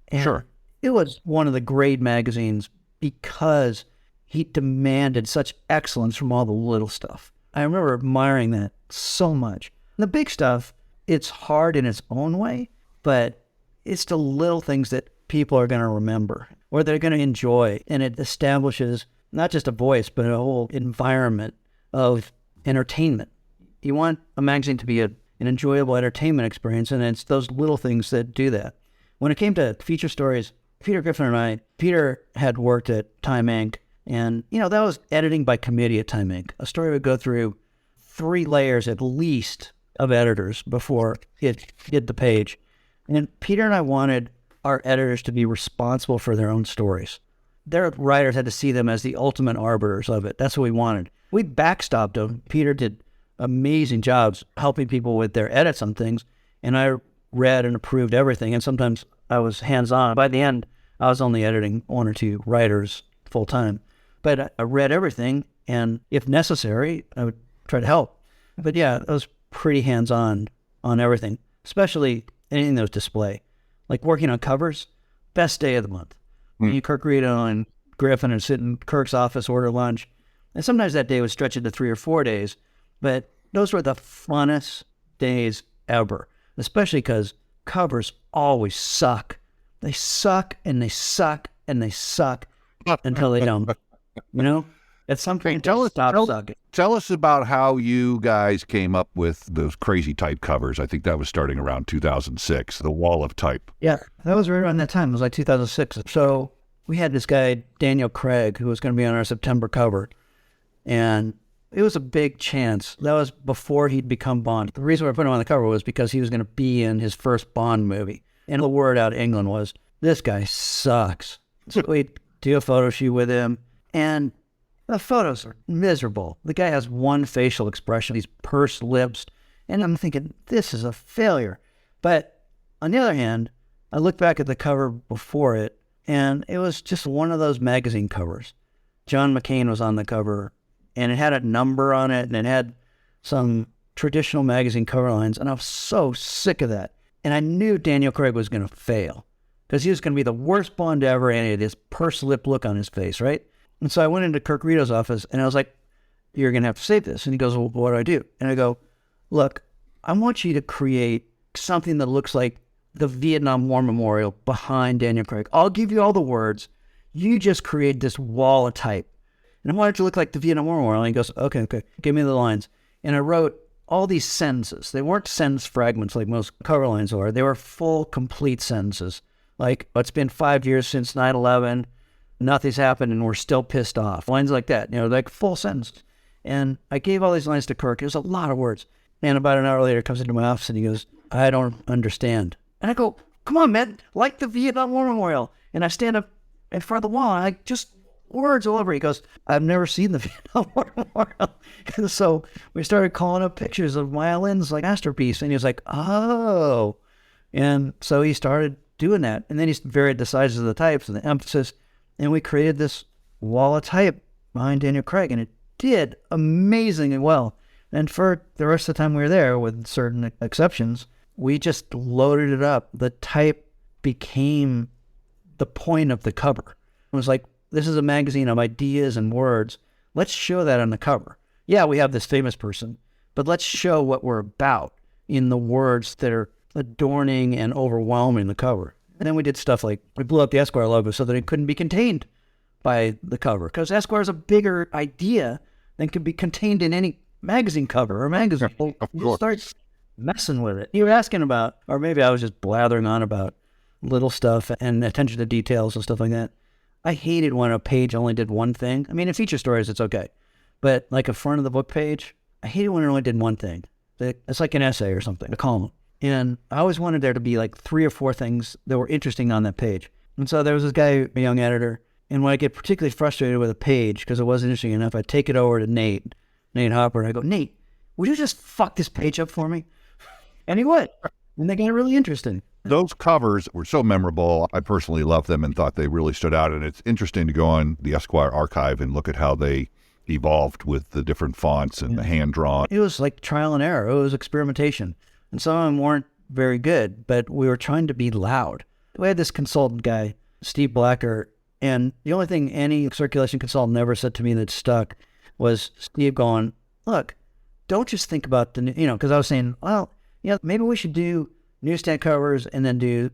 And Sure. It was one of the great magazines because he demanded such excellence from all the little stuff. I remember admiring that so much. The big stuff, it's hard in its own way, but it's the little things that people are going to remember or they're going to enjoy. And it establishes not just a voice, but a whole environment of entertainment. You want a magazine to be an enjoyable entertainment experience, and it's those little things that do that. When it came to feature stories, Peter Griffin and I, Peter had worked at Time Inc., and, you know, that was editing by committee at Time Inc. A story would go through 3 layers at least of editors before it hit the page. And Peter and I wanted our editors to be responsible for their own stories. Their writers had to see them as the ultimate arbiters of it. That's what we wanted. We backstopped them. Peter did amazing jobs helping people with their edits on things, and I read and approved everything, and sometimes I was hands-on. By the end, I was only editing 1 or 2 writers full-time. But I read everything, and if necessary, I would try to help. But yeah, I was pretty hands-on on everything, especially anything that was display. Like working on covers, best day of the month. Me, Kirk Rito, and Griffin would sit in Kirk's office, order lunch. And sometimes that day would stretch into 3 or 4 days. But those were the funnest days ever, especially because covers always suck. They suck, and they suck, and they suck until they don't. You know? At some point, Tell sucking. Tell us about how you guys came up with those crazy type covers. I think that was starting around 2006, the wall of type. Yeah, that was right around that time. It was like 2006. So we had this guy, Daniel Craig, who was going to be on our September cover. And It was a big chance. That was before he'd become Bond. The reason we put him on the cover was because he was going to be in his first Bond movie. And the word out of England was, this guy sucks. So we do a photo shoot with him, and the photos are miserable. The guy has one facial expression, these pursed lips, and I'm thinking, this is a failure. But on the other hand, I look back at the cover before it, and it was just one of those magazine covers. John McCain was on the cover, and it had a number on it, and it had some traditional magazine cover lines, and I was so sick of that. And I knew Daniel Craig was going to fail, because he was going to be the worst Bond ever, and he had this pursed lip look on his face, right? And so I went into Kirk Rito's office, and I was like, you're going to have to save this. And he goes, well, what do I do? And I go, look, I want you to create something that looks like the Vietnam War Memorial behind Daniel Craig. I'll give you all the words. You just create this wall of type. And I want it to look like the Vietnam War Memorial. And he goes, okay, give me the lines. And I wrote all these sentences. They weren't sentence fragments like most cover lines are. They were full, complete sentences. Like, it's been 5 years since 9/11. Nothing's happened, and we're still pissed off. Lines like that, like full sentences. And I gave all these lines to Kirk. It was a lot of words. And about an hour later, he comes into my office, and he goes, I don't understand. And I go, come on, man, like the Vietnam War Memorial. And I stand up in front of the wall, and I just, words all over. He goes, I've never seen the Vietnam War Memorial. And so we started calling up pictures of Maya Lin's like masterpiece. And he was like, oh. And so he started doing that. And then he varied the sizes of the types and the emphasis. And we created this wall of type behind Daniel Craig, and it did amazingly well. And for the rest of the time we were there, with certain exceptions, we just loaded it up. The type became the point of the cover. It was like, this is a magazine of ideas and words. Let's show that on the cover. Yeah, we have this famous person, but let's show what we're about in the words that are adorning and overwhelming the cover. And then we did stuff like, we blew up the Esquire logo so that it couldn't be contained by the cover, because Esquire is a bigger idea than could be contained in any magazine cover or magazine. We'll start messing with it. You were asking about, or maybe I was just blathering on about little stuff and attention to details and stuff like that. I hated when a page only did one thing. I mean, in feature stories, it's okay. But like a front of the book page, I hated when it only did one thing. It's like an essay or something, a column. And I always wanted there to be like 3 or 4 things that were interesting on that page. And so there was this guy, a young editor, and when I get particularly frustrated with a page because it wasn't interesting enough, I take it over to Nate Hopper, and I go, Nate, would you just fuck this page up for me? And he would. And they got really interesting. Those covers were so memorable. I personally loved them and thought they really stood out. And it's interesting to go on the Esquire archive and look at how they evolved with the different fonts and the hand-drawn. It was like trial and error. It was experimentation. And some of them weren't very good, but we were trying to be loud. We had this consultant guy, Steve Blacker, and the only thing any circulation consultant ever said to me that stuck was Steve going, look, don't just think about because I was saying, well, maybe we should do newsstand covers and then do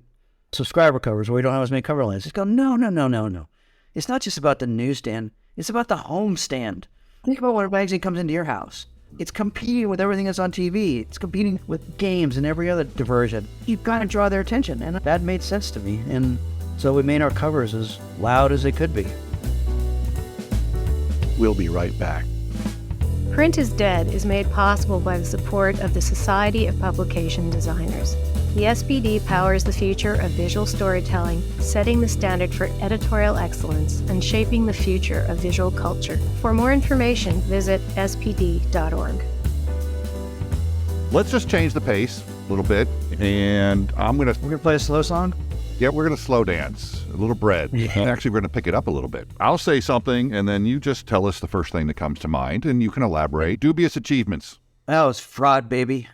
subscriber covers where we don't have as many cover lines. He's going, no. It's not just about the newsstand. It's about the homestand. Think about when a magazine comes into your house. It's competing with everything that's on TV. It's competing with games and every other diversion. You've got to draw their attention, and that made sense to me. And so we made our covers as loud as they could be. We'll be right back. Print is Dead is made possible by the support of the Society of Publication Designers. The SPD powers the future of visual storytelling, setting the standard for editorial excellence and shaping the future of visual culture. For more information, visit spd.org. Let's just change the pace a little bit, and We're gonna play a slow song? Yeah, we're going to slow dance, a little bread. Yeah. And actually, we're going to pick it up a little bit. I'll say something, and then you just tell us the first thing that comes to mind, and you can elaborate. Dubious achievements. That was fraud, baby.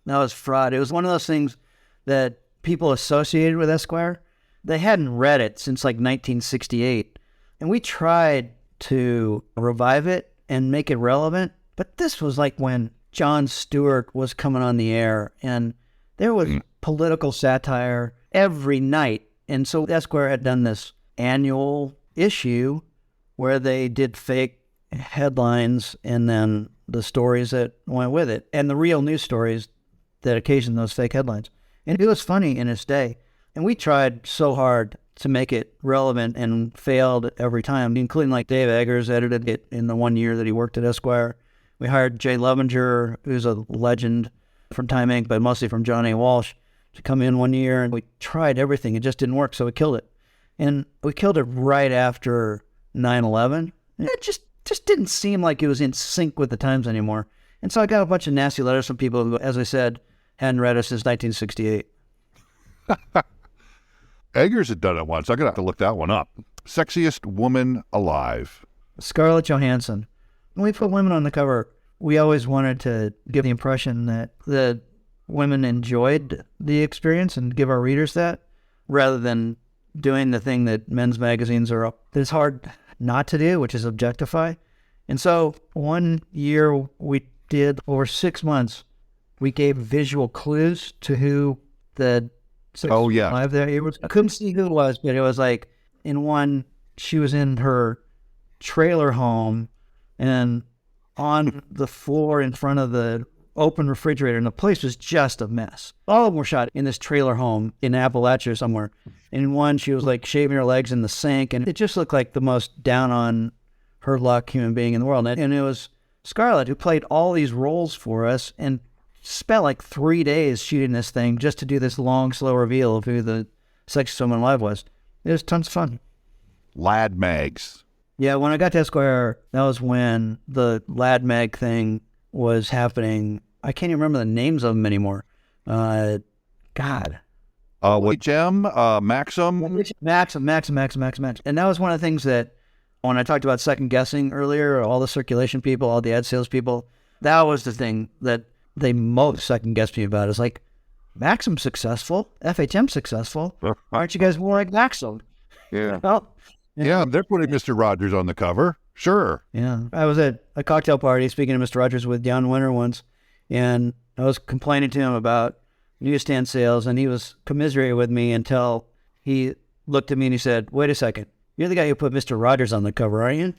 That was fraud. It was one of those things that people associated with Esquire. They hadn't read it since like 1968. And we tried to revive it and make it relevant. But this was like when Jon Stewart was coming on the air, and there was political satire every night. And so Esquire had done this annual issue where they did fake headlines and then the stories that went with it and the real news stories that occasioned those fake headlines. And it was funny in its day. And we tried so hard to make it relevant and failed every time, including like Dave Eggers edited it in the 1 year that he worked at Esquire. We hired Jay Lovinger, who's a legend from Time Inc., but mostly from John A. Walsh, to come in one year, and we tried everything. It just didn't work, so we killed it. And we killed it right after 9/11. It just didn't seem like it was in sync with the times anymore. And so I got a bunch of nasty letters from people who, as I said, hadn't read us since 1968. Eggers had done it once. I'm going to have to look that one up. Sexiest woman alive. Scarlett Johansson. When we put women on the cover, we always wanted to give the impression that the women enjoyed the experience and give our readers that, rather than doing the thing that men's magazines are up. It's hard not to do, which is objectify. And so one year we did, over 6 months, we gave visual clues to who the live there. It was, I couldn't see who it was, but it was like, in one, she was in her trailer home and on the floor in front of the open refrigerator, and the place was just a mess. All of them were shot in this trailer home in Appalachia or somewhere. And in one, she was like shaving her legs in the sink, and it just looked like the most down on her luck human being in the world. And it was Scarlett who played all these roles for us and spent like 3 days shooting this thing just to do this long, slow reveal of who the Sexiest Woman Alive was. It was tons of fun. Lad mags. Yeah, when I got to Esquire, that was when the Lad Mag thing was happening. I can't even remember the names of them anymore. God. Gem, Maxim. Maxim. And that was one of the things that, when I talked about second guessing earlier, all the circulation people, all the ad sales people, that was the thing that they most second guessed me about. It's like, Maxim's successful, FHM's successful. Aren't you guys more like Maxim? Yeah. Well, yeah, they're putting Mr. Rogers on the cover. Sure. Yeah. I was at a cocktail party speaking to Mr. Rogers with Jan Winter once, and I was complaining to him about newsstand sales, and he was commiserating with me until he looked at me and he said, "Wait a second. You're the guy who put Mr. Rogers on the cover, aren't you?"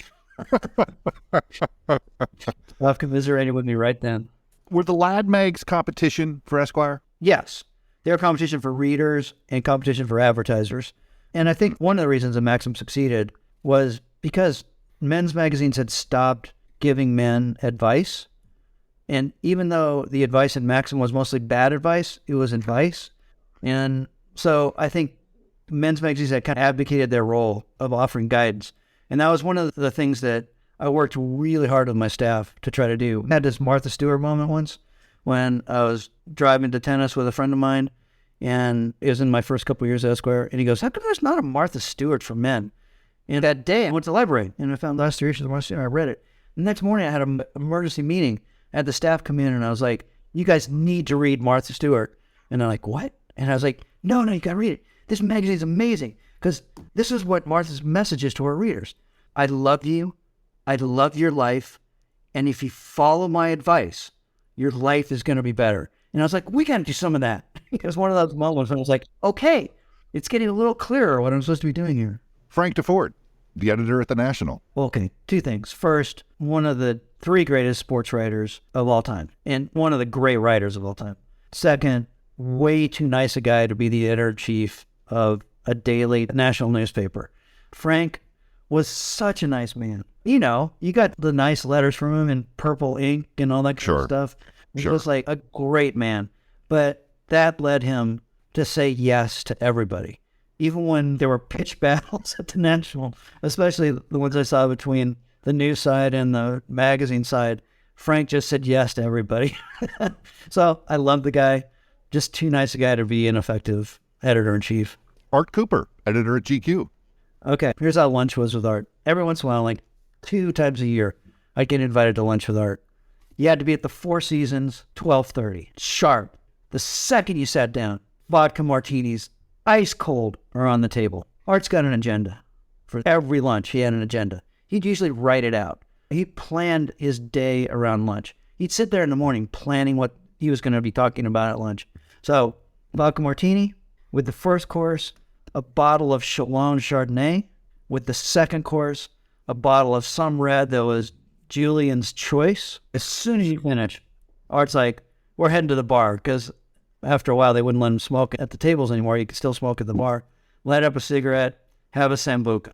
I've commiserated with me right then. Were the Lad Mags competition for Esquire? Yes. They're competition for readers and competition for advertisers. And I think one of the reasons that Maxim succeeded was because men's magazines had stopped giving men advice. And even though the advice in Maxim was mostly bad advice, it was advice. And so I think men's magazines had kind of abdicated their role of offering guidance. And that was one of the things that I worked really hard with my staff to try to do. I had this Martha Stewart moment once when I was driving to tennis with a friend of mine, and it was in my first couple of years at Esquire, and he goes, "How come there's not a Martha Stewart for men?" And that day, I went to the library, and I found the last 3 issues of Martha Stewart, and I read it. The next morning, I had an emergency meeting. I had the staff come in, and I was like, "You guys need to read Martha Stewart." And they're like, "What?" And I was like, no, you got to read it. This magazine's amazing, because this is what Martha's message is to her readers. I love you. I love your life. And if you follow my advice, your life is going to be better. And I was like, we got to do some of that. It was one of those moments when I was like, okay, it's getting a little clearer what I'm supposed to be doing here. Frank DeFord, the editor at The National. Okay, 2 things. First, one of the 3 greatest sports writers of all time, and one of the great writers of all time. Second, way too nice a guy to be the editor-in-chief of a daily national newspaper. Frank was such a nice man. You know, you got the nice letters from him in purple ink and all that kind of stuff. He was like a great man. But that led him to say yes to everybody. Even when there were pitch battles at the National, especially the ones I saw between the news side and the magazine side, Frank just said yes to everybody. So I love the guy. Just too nice a guy to be an effective editor-in-chief. Art Cooper, editor at GQ. Okay, here's how lunch was with Art. Every once in a while, like 2 times a year, I'd get invited to lunch with Art. You had to be at the Four Seasons, 12:30, sharp. The second you sat down, vodka martinis, ice cold, are on the table. Art's got an agenda. For every lunch, he had an agenda. He'd usually write it out. He planned his day around lunch. He'd sit there in the morning planning what he was going to be talking about at lunch. So, vodka martini, with the first course, a bottle of Chalon Chardonnay. With the second course, a bottle of some red that was Julian's Choice. As soon as you finish, Art's like, we're heading to the bar, because after a while they wouldn't let him smoke at the tables anymore. You could still smoke at the bar. Light up a cigarette, have a Sambuca.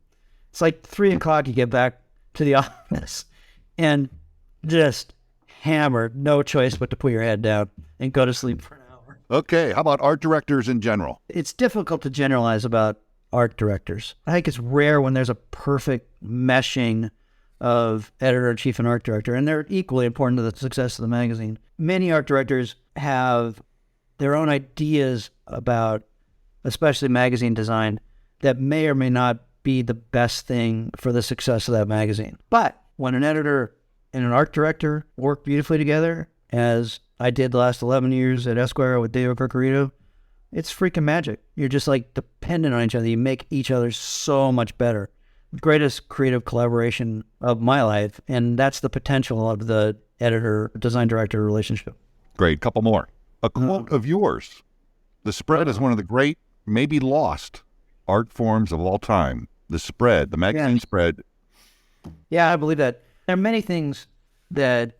It's like 3 o'clock, you get back to the office, and just hammered, no choice but to put your head down and go to sleep for an hour. Okay, how about art directors in general? It's difficult to generalize about art directors. I think it's rare when there's a perfect meshing of editor-in-chief and art director, and they're equally important to the success of the magazine. Many art directors have their own ideas about, especially magazine design, that may or may not be the best thing for the success of that magazine. But when an editor and an art director work beautifully together, as I did the last 11 years at Esquire with David Granger, it's freaking magic. You're just like dependent on each other. You make each other so much better. Greatest creative collaboration of my life, and that's the potential of the editor-design director relationship. Great, couple more. A quote of yours. The spread is one of the great, maybe lost, art forms of all time. The spread, the magazine spread. Yeah, I believe that. There are many things that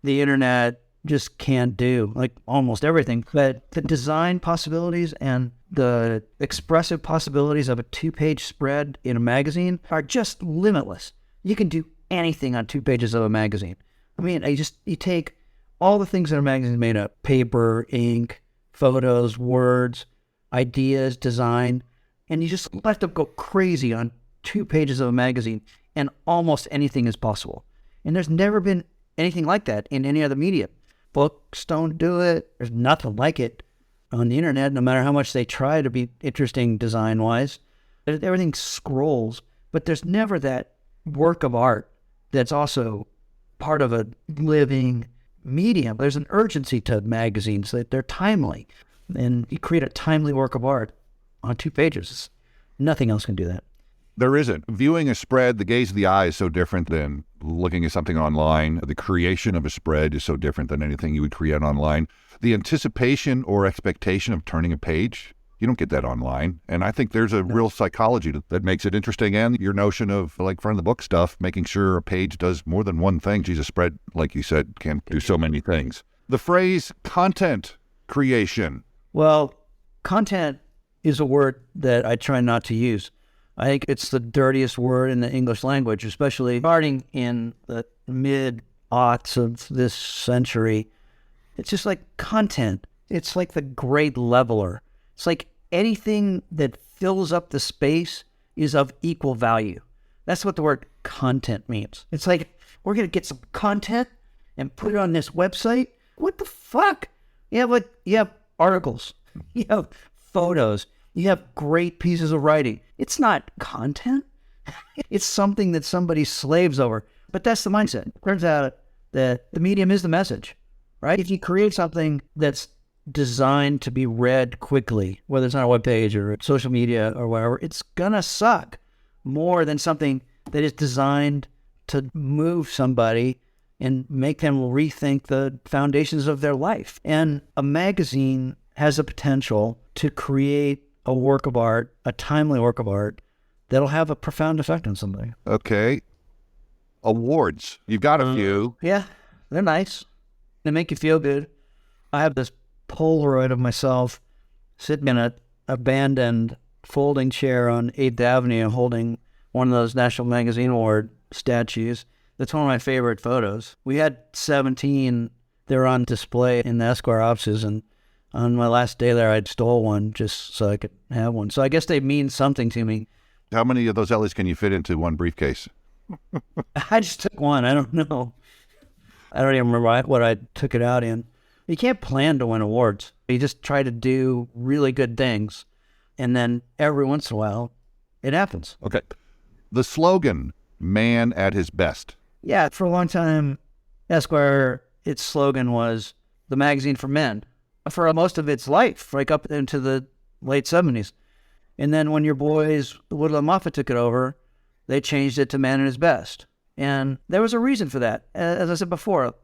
the internet just can't do, like almost everything. But the design possibilities and the expressive possibilities of a 2-page spread in a magazine are just limitless. You can do anything on 2 pages of a magazine. I mean, you take all the things that a magazine is made of: paper, ink, photos, words, ideas, design, and you just let them go crazy on 2 pages of a magazine, and almost anything is possible. And there's never been anything like that in any other medium. Books don't do it. There's nothing like it on the internet, no matter how much they try to be interesting design-wise. Everything scrolls, but there's never that work of art that's also part of a living medium. There's an urgency to magazines that they're timely, and you create a timely work of art on 2 pages. Nothing else can do that. There isn't. Viewing a spread, the gaze of the eye is so different than looking at something online. The creation of a spread is so different than anything you would create online. The anticipation or expectation of turning a page, you don't get that online. And I think there's a real psychology that makes it interesting. And your notion of, like, front of the book stuff, making sure a page does more than one thing. Geez, a spread, like you said, can do so many things. The phrase content creation. Well, content is a word that I try not to use. I think it's the dirtiest word in the English language, especially starting in the mid-aughts of this century. It's just like content. It's like the great leveler. It's like anything that fills up the space is of equal value. That's what the word content means. It's like, we're going to get some content and put it on this website. What the fuck? You have articles. You have photos. You have great pieces of writing. It's not content. It's something that somebody slaves over. But that's the mindset. It turns out that the medium is the message, right? If you create something that's designed to be read quickly, whether it's on a web page or social media or whatever, it's gonna suck more than something that is designed to move somebody and make them rethink the foundations of their life. And a magazine has a potential to create a work of art, a timely work of art, that'll have a profound effect on somebody. Okay. Awards. You've got a few. Yeah, they're nice. They make you feel good. I have this Polaroid of myself sitting in a abandoned folding chair on 8th Avenue holding one of those National Magazine Award statues. That's one of my favorite photos. We had 17. They're on display in the Esquire offices, and on my last day there, I stole one just so I could have one. So I guess they mean something to me. How many of those Ellie's can you fit into one briefcase? I just took one. I don't know. I don't even remember what I took it out in. You can't plan to win awards. You just try to do really good things, and then every once in a while, it happens. Okay. The slogan, man at his best. Yeah, for a long time, Esquire, its slogan was the magazine for men. For most of its life, like up into the late 70s. And then when your boys, Woodland Moffat, took it over, they changed it to Man at His Best. And there was a reason for that. As I said before,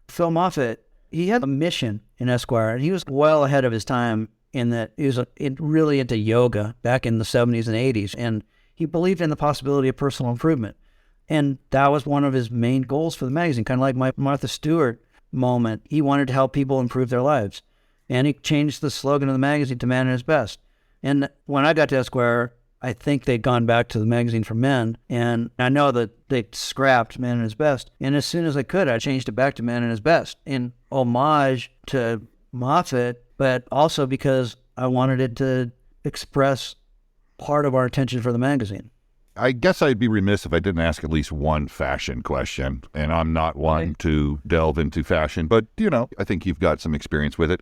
Phil Moffat, he had a mission in Esquire, and he was well ahead of his time in that he was really into yoga back in the 70s and 80s, and he believed in the possibility of personal improvement. And that was one of his main goals for the magazine, kind of like my Martha Stewart moment. He wanted to help people improve their lives. And he changed the slogan of the magazine to Man at His Best. And when I got to Esquire, I think they'd gone back to the magazine for men, and I know that they scrapped Man at His Best. And as soon as I could, I changed it back to Man at His Best in homage to Moffat, but also because I wanted it to express part of our intention for the magazine. I guess I'd be remiss if I didn't ask at least one fashion question, and I'm not one to delve into fashion, but, I think you've got some experience with it.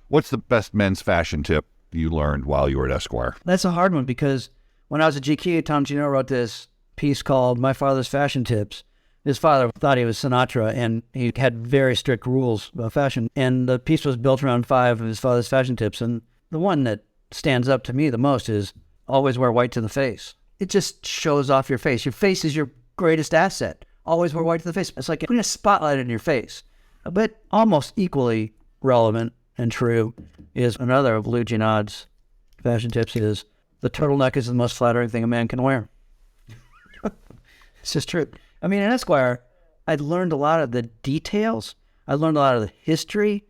What's the best men's fashion tip you learned while you were at Esquire? That's a hard one, because when I was at GQ, Tom Gino wrote this piece called My Father's Fashion Tips. His father thought he was Sinatra, and he had very strict rules about fashion. And the piece was built around 5 of his father's fashion tips. And the one that stands up to me the most is always wear white to the face. It just shows off your face. Your face is your greatest asset. Always wear white to the face. It's like putting a spotlight in your face. But almost equally relevant and true is another of Lou Ginod's fashion tips is the turtleneck is the most flattering thing a man can wear. It's just true. I mean, in Esquire, I learned a lot of the details. I learned a lot of the history,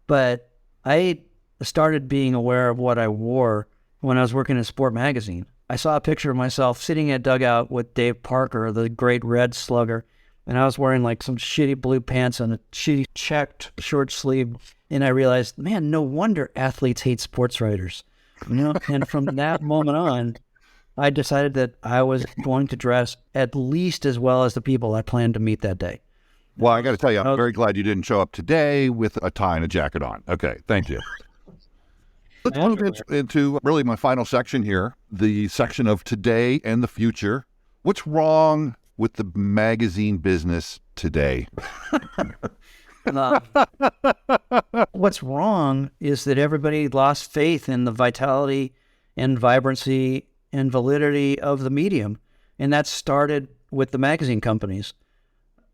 but I started being aware of what I wore when I was working in Sport Magazine. I saw a picture of myself sitting in a dugout with Dave Parker, the great Red Slugger, and I was wearing like some shitty blue pants and a shitty checked short sleeve, and I realized, man, no wonder athletes hate sports writers. And from that moment on, I decided that I was going to dress at least as well as the people I planned to meet that day. Well, I got to tell you, I'm very glad you didn't show up today with a tie and a jacket on. Okay, thank you. Let's move into really my final section here, the section of today and the future. What's wrong with the magazine business today? What's wrong is that everybody lost faith in the vitality and vibrancy and validity of the medium. And that started with the magazine companies.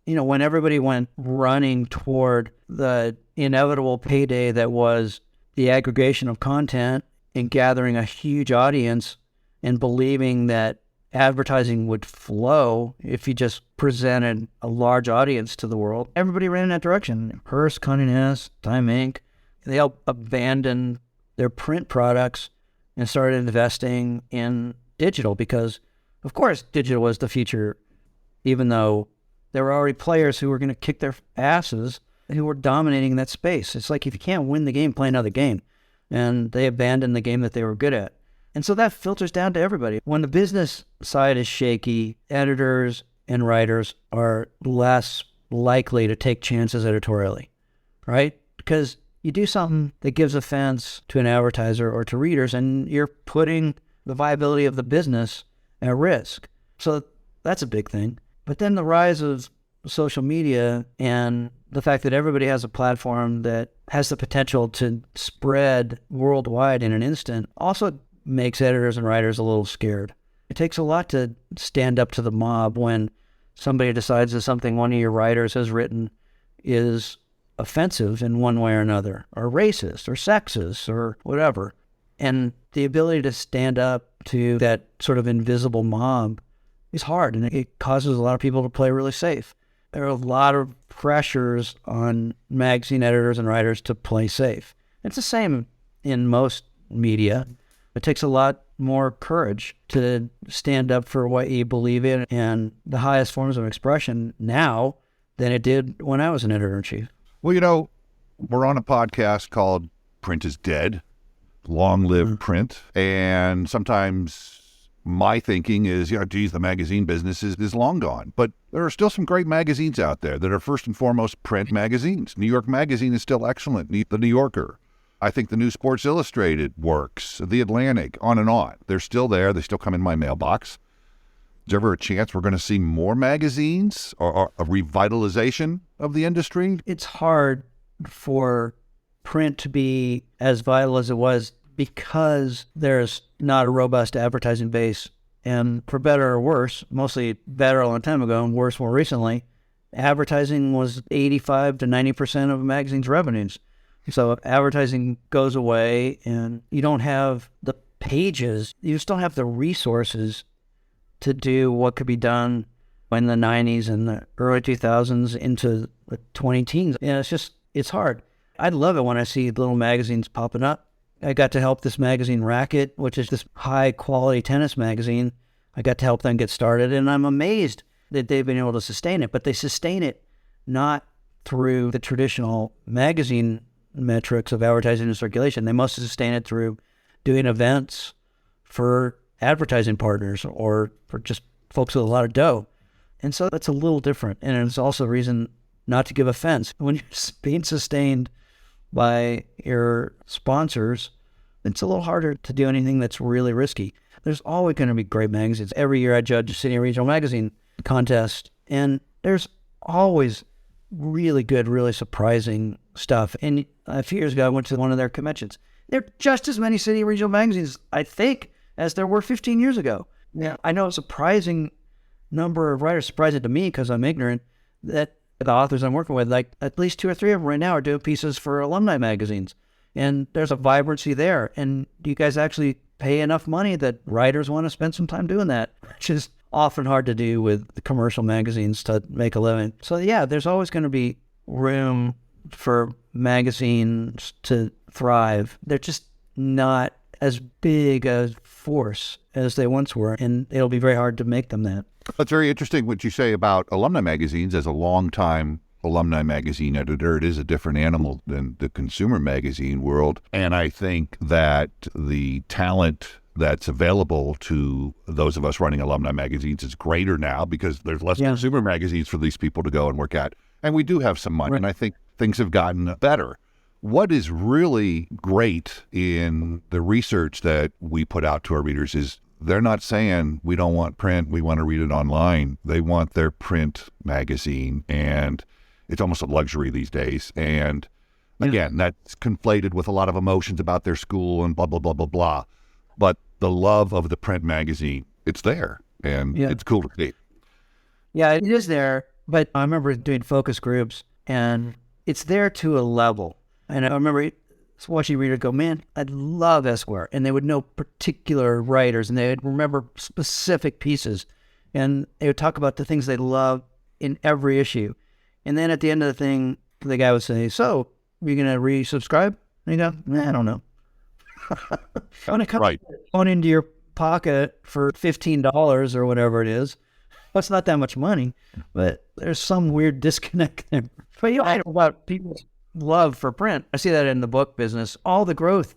When everybody went running toward the inevitable payday that was the aggregation of content and gathering a huge audience and believing that advertising would flow if you just presented a large audience to the world, everybody ran in that direction. Hearst, Condé Nast, Time Inc., they all abandoned their print products and started investing in digital because, of course, digital was the future, even though there were already players who were going to kick their asses who were dominating that space. It's like if you can't win the game, play another game. And they abandoned the game that they were good at. And so that filters down to everybody. When the business side is shaky, editors and writers are less likely to take chances editorially, right? Because you do something that gives offense to an advertiser or to readers, and you're putting the viability of the business at risk. So that's a big thing. But then the rise of social media and the fact that everybody has a platform that has the potential to spread worldwide in an instant also makes editors and writers a little scared. It takes a lot to stand up to the mob when somebody decides that something one of your writers has written is offensive in one way or another, or racist, or sexist, or whatever. And the ability to stand up to that sort of invisible mob is hard, and it causes a lot of people to play really safe. There are a lot of pressures on magazine editors and writers to play safe. It's the same in most media. It takes a lot more courage to stand up for what you believe in and the highest forms of expression now than it did when I was an editor-in-chief. Well, we're on a podcast called Print is Dead, Long Live Print. And sometimes my thinking is, geez, the magazine business is long gone. But there are still some great magazines out there that are first and foremost print magazines. New York Magazine is still excellent. The New Yorker. I think the new Sports Illustrated works. The Atlantic, on and on. They're still there. They still come in my mailbox. Is there ever a chance we're going to see more magazines or a revitalization of the industry? It's hard for print to be as vital as it was because there's not a robust advertising base. And for better or worse, mostly better a long time ago and worse more recently, advertising was 85 to 90% of a magazine's revenues. So if advertising goes away and you don't have the pages, you just don't have the resources to do what could be done in the 90s and the early 2000s into the 20 teens. It's hard. I love it when I see little magazines popping up I got to help this magazine, Racket, which is this high-quality tennis magazine. I got to help them get started, and I'm amazed that they've been able to sustain it. But they sustain it not through the traditional magazine metrics of advertising and circulation. They must sustain it through doing events for advertising partners or for just folks with a lot of dough. And so that's a little different. And it's also a reason not to give offense. When you're being sustained by your sponsors, it's a little harder to do anything that's really risky. There's always going to be great magazines. Every year I judge a city and regional magazine contest, and there's always really good, really surprising stuff. And a few years ago, I went to one of their conventions. There are just as many city and regional magazines, I think, as there were 15 years ago. Yeah, I know a surprising number of writers, surprising to me because I'm ignorant, that the authors I'm working with, like at least 2 or 3 of them right now are doing pieces for alumni magazines. And there's a vibrancy there. And do you guys actually pay enough money that writers want to spend some time doing that? Which is often hard to do with the commercial magazines to make a living. So yeah, there's always going to be room for magazines to thrive. They're just not as big a force as they once were, and it'll be very hard to make them that. That's very interesting what you say about alumni magazines. As a longtime alumni magazine editor, it is a different animal than the consumer magazine world. And I think that the talent that's available to those of us running alumni magazines is greater now because there's less consumer magazines for these people to go and work at. And we do have some money, and I think things have gotten better. What is really great in the research that we put out to our readers is they're not saying we don't want print, we want to read it online. They want their print magazine, and it's almost a luxury these days. And again, that's conflated with a lot of emotions about their school and blah, blah, blah, blah, blah. But the love of the print magazine, it's there, and it's cool to see. Yeah, it is there, but I remember doing focus groups, and it's there to a level. And I remember watching readers go, man, I love Esquire. And they would know particular writers, and they would remember specific pieces. And they would talk about the things they loved in every issue. And then at the end of the thing, the guy would say, so, are you going to resubscribe? And you go, I don't know. When it comes going into your pocket for $15 or whatever it is, well, it's not that much money, but there's some weird disconnect there. But I know about people's love for print. I see that in the book business. All the growth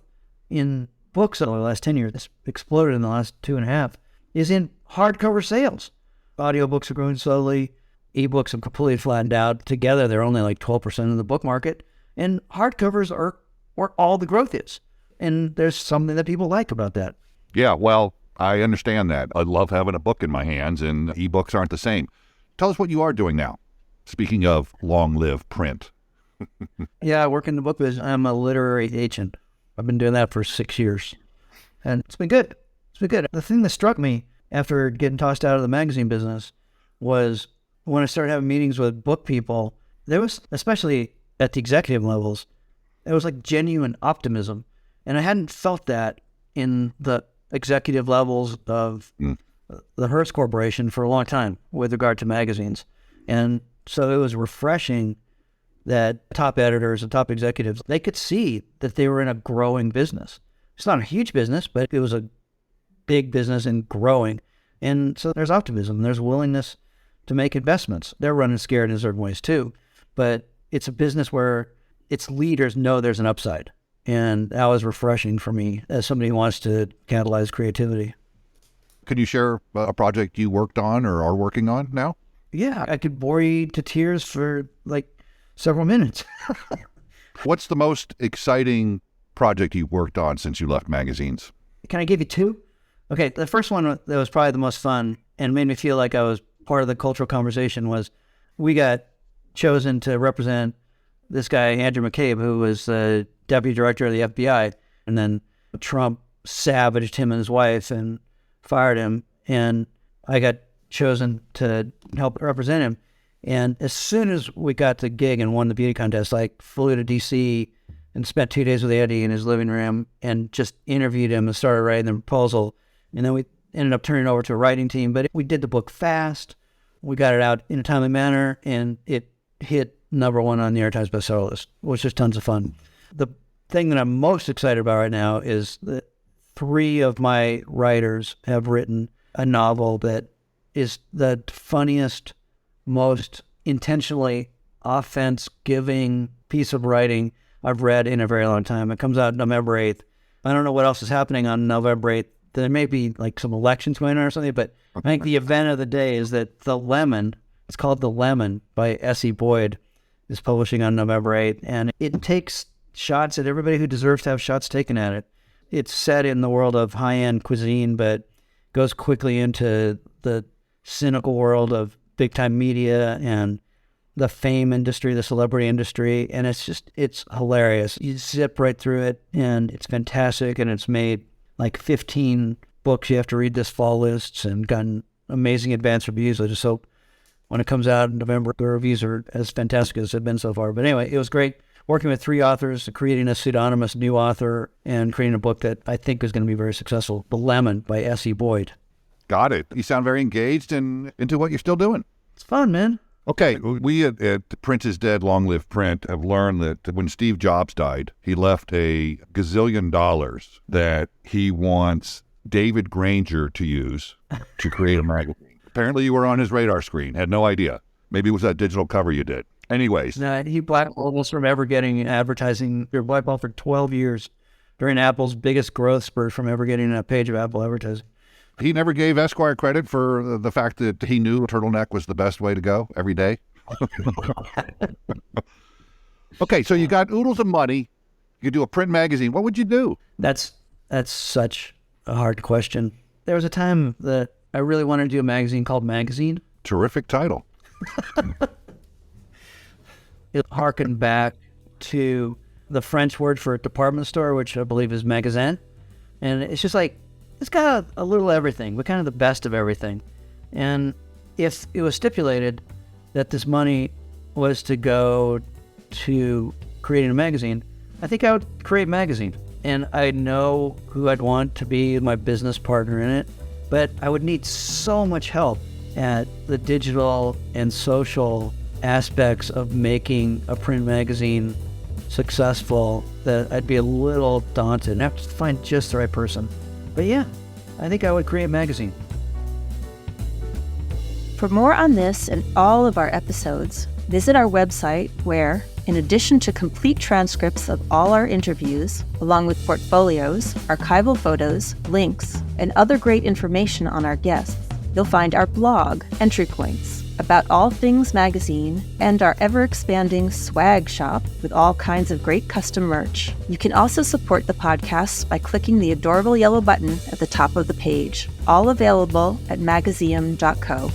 in books over the last 10 years, it's exploded in the last 2.5, is in hardcover sales. Audiobooks are growing slowly. Ebooks have completely flattened out. Together, they're only like 12% of the book market. And hardcovers are where all the growth is. And there's something that people like about that. Yeah, well, I understand that. I love having a book in my hands, and ebooks aren't the same. Tell us what you are doing now. Speaking of long live print. Yeah, I work in the book business. I'm a literary agent. I've been doing that for 6 years. And it's been good. It's been good. The thing that struck me after getting tossed out of the magazine business was when I started having meetings with book people, there was, especially at the executive levels, there was like genuine optimism. And I hadn't felt that in the executive levels of the Hearst Corporation for a long time with regard to magazines. And so it was refreshing that top editors and top executives, they could see that they were in a growing business. It's not a huge business, but it was a big business and growing. And so there's optimism. There's willingness to make investments. They're running scared in certain ways too. But it's a business where its leaders know there's an upside. And that was refreshing for me as somebody who wants to catalyze creativity. Could you share a project you worked on or are working on now? Yeah, I could bore you to tears for like several minutes. What's the most exciting project you've worked on since you left magazines? Can I give you 2? Okay, the first one that was probably the most fun and made me feel like I was part of the cultural conversation was we got chosen to represent this guy, Andrew McCabe, who was the deputy director of the FBI. And then Trump savaged him and his wife and fired him. And I got chosen to help represent him. And as soon as we got the gig and won the beauty contest, I flew to D.C. and spent 2 days with Eddie in his living room and just interviewed him and started writing the proposal. And then we ended up turning it over to a writing team. But we did the book fast. We got it out in a timely manner, and it hit #1 on the New York Times bestseller list, which was tons of fun. The thing that I'm most excited about right now is that 3 of my writers have written a novel that is the funniest, most intentionally offense-giving piece of writing I've read in a very long time. It comes out November 8th. I don't know what else is happening on November 8th. There may be like some elections going on or something, but I think the event of the day is that The Lemon, it's called The Lemon by S.E. Boyd, is publishing on November 8th. And it takes shots at everybody who deserves to have shots taken at it. It's set in the world of high-end cuisine, but goes quickly into the cynical world of big-time media and the fame industry, the celebrity industry, and it's hilarious. You zip right through it, and it's fantastic, and it's made like 15 books you have to read this fall lists and gotten amazing advance reviews. I just hope when it comes out in November, the reviews are as fantastic as they've been so far. But anyway, it was great working with 3 authors, creating a pseudonymous new author, and creating a book that I think is going to be very successful, The Lemon by S.E. Boyd. Got it. You sound very engaged and into what you're still doing. It's fun, man. Okay, we at Print is Dead, Long Live Print have learned that when Steve Jobs died, he left a gazillion dollars that he wants David Granger to use to create a magazine. Apparently you were on his radar screen. Had no idea. Maybe it was that digital cover you did. Anyways. No, he blackballed us from ever getting advertising. We were blackballed for 12 years during Apple's biggest growth spurt from ever getting a page of Apple advertising. He never gave Esquire credit for the fact that he knew a turtleneck was the best way to go every day. Okay, so you got oodles of money. You do a print magazine. What would you do? That's such a hard question. There was a time that I really wanted to do a magazine called Magazine. Terrific title. It harkened back to the French word for a department store, which I believe is magasin. And it's just like, it's got a little everything, but kind of the best of everything. And if it was stipulated that this money was to go to creating a magazine, I think I would create a magazine. And I know who I'd want to be my business partner in it, but I would need so much help at the digital and social aspects of making a print magazine successful that I'd be a little daunted and have to find just the right person. But yeah, I think I would create a magazine. For more on this and all of our episodes, visit our website where, in addition to complete transcripts of all our interviews, along with portfolios, archival photos, links, and other great information on our guests, you'll find our blog, Entry Points, about all things magazine, and our ever-expanding swag shop with all kinds of great custom merch. You can also support the podcast by clicking the adorable yellow button at the top of the page, all available at magazium.co.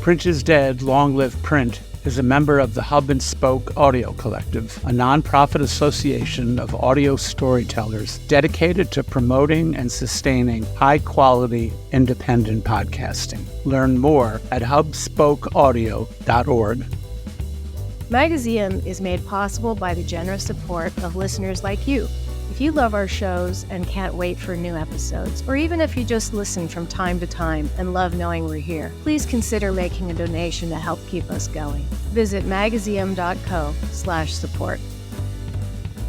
Print is Dead, Long Live Print is a member of the Hub and Spoke Audio Collective, a nonprofit association of audio storytellers dedicated to promoting and sustaining high-quality, independent podcasting. Learn more at hubspokeaudio.org. Magazium is made possible by the generous support of listeners like you. If you love our shows and can't wait for new episodes, or even if you just listen from time to time and love knowing we're here, please consider making a donation to help keep us going. Visit magazium.co/support.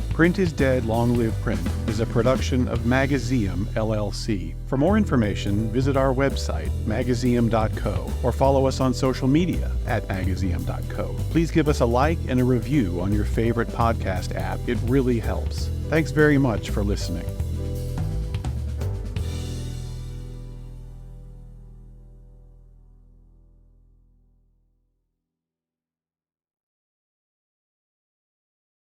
Print is Dead, Long Live Print is a production of Magazium, LLC. For more information, visit our website, magazium.co, or follow us on social media at magazium.co. Please give us a like and a review on your favorite podcast app. It really helps. Thanks very much for listening.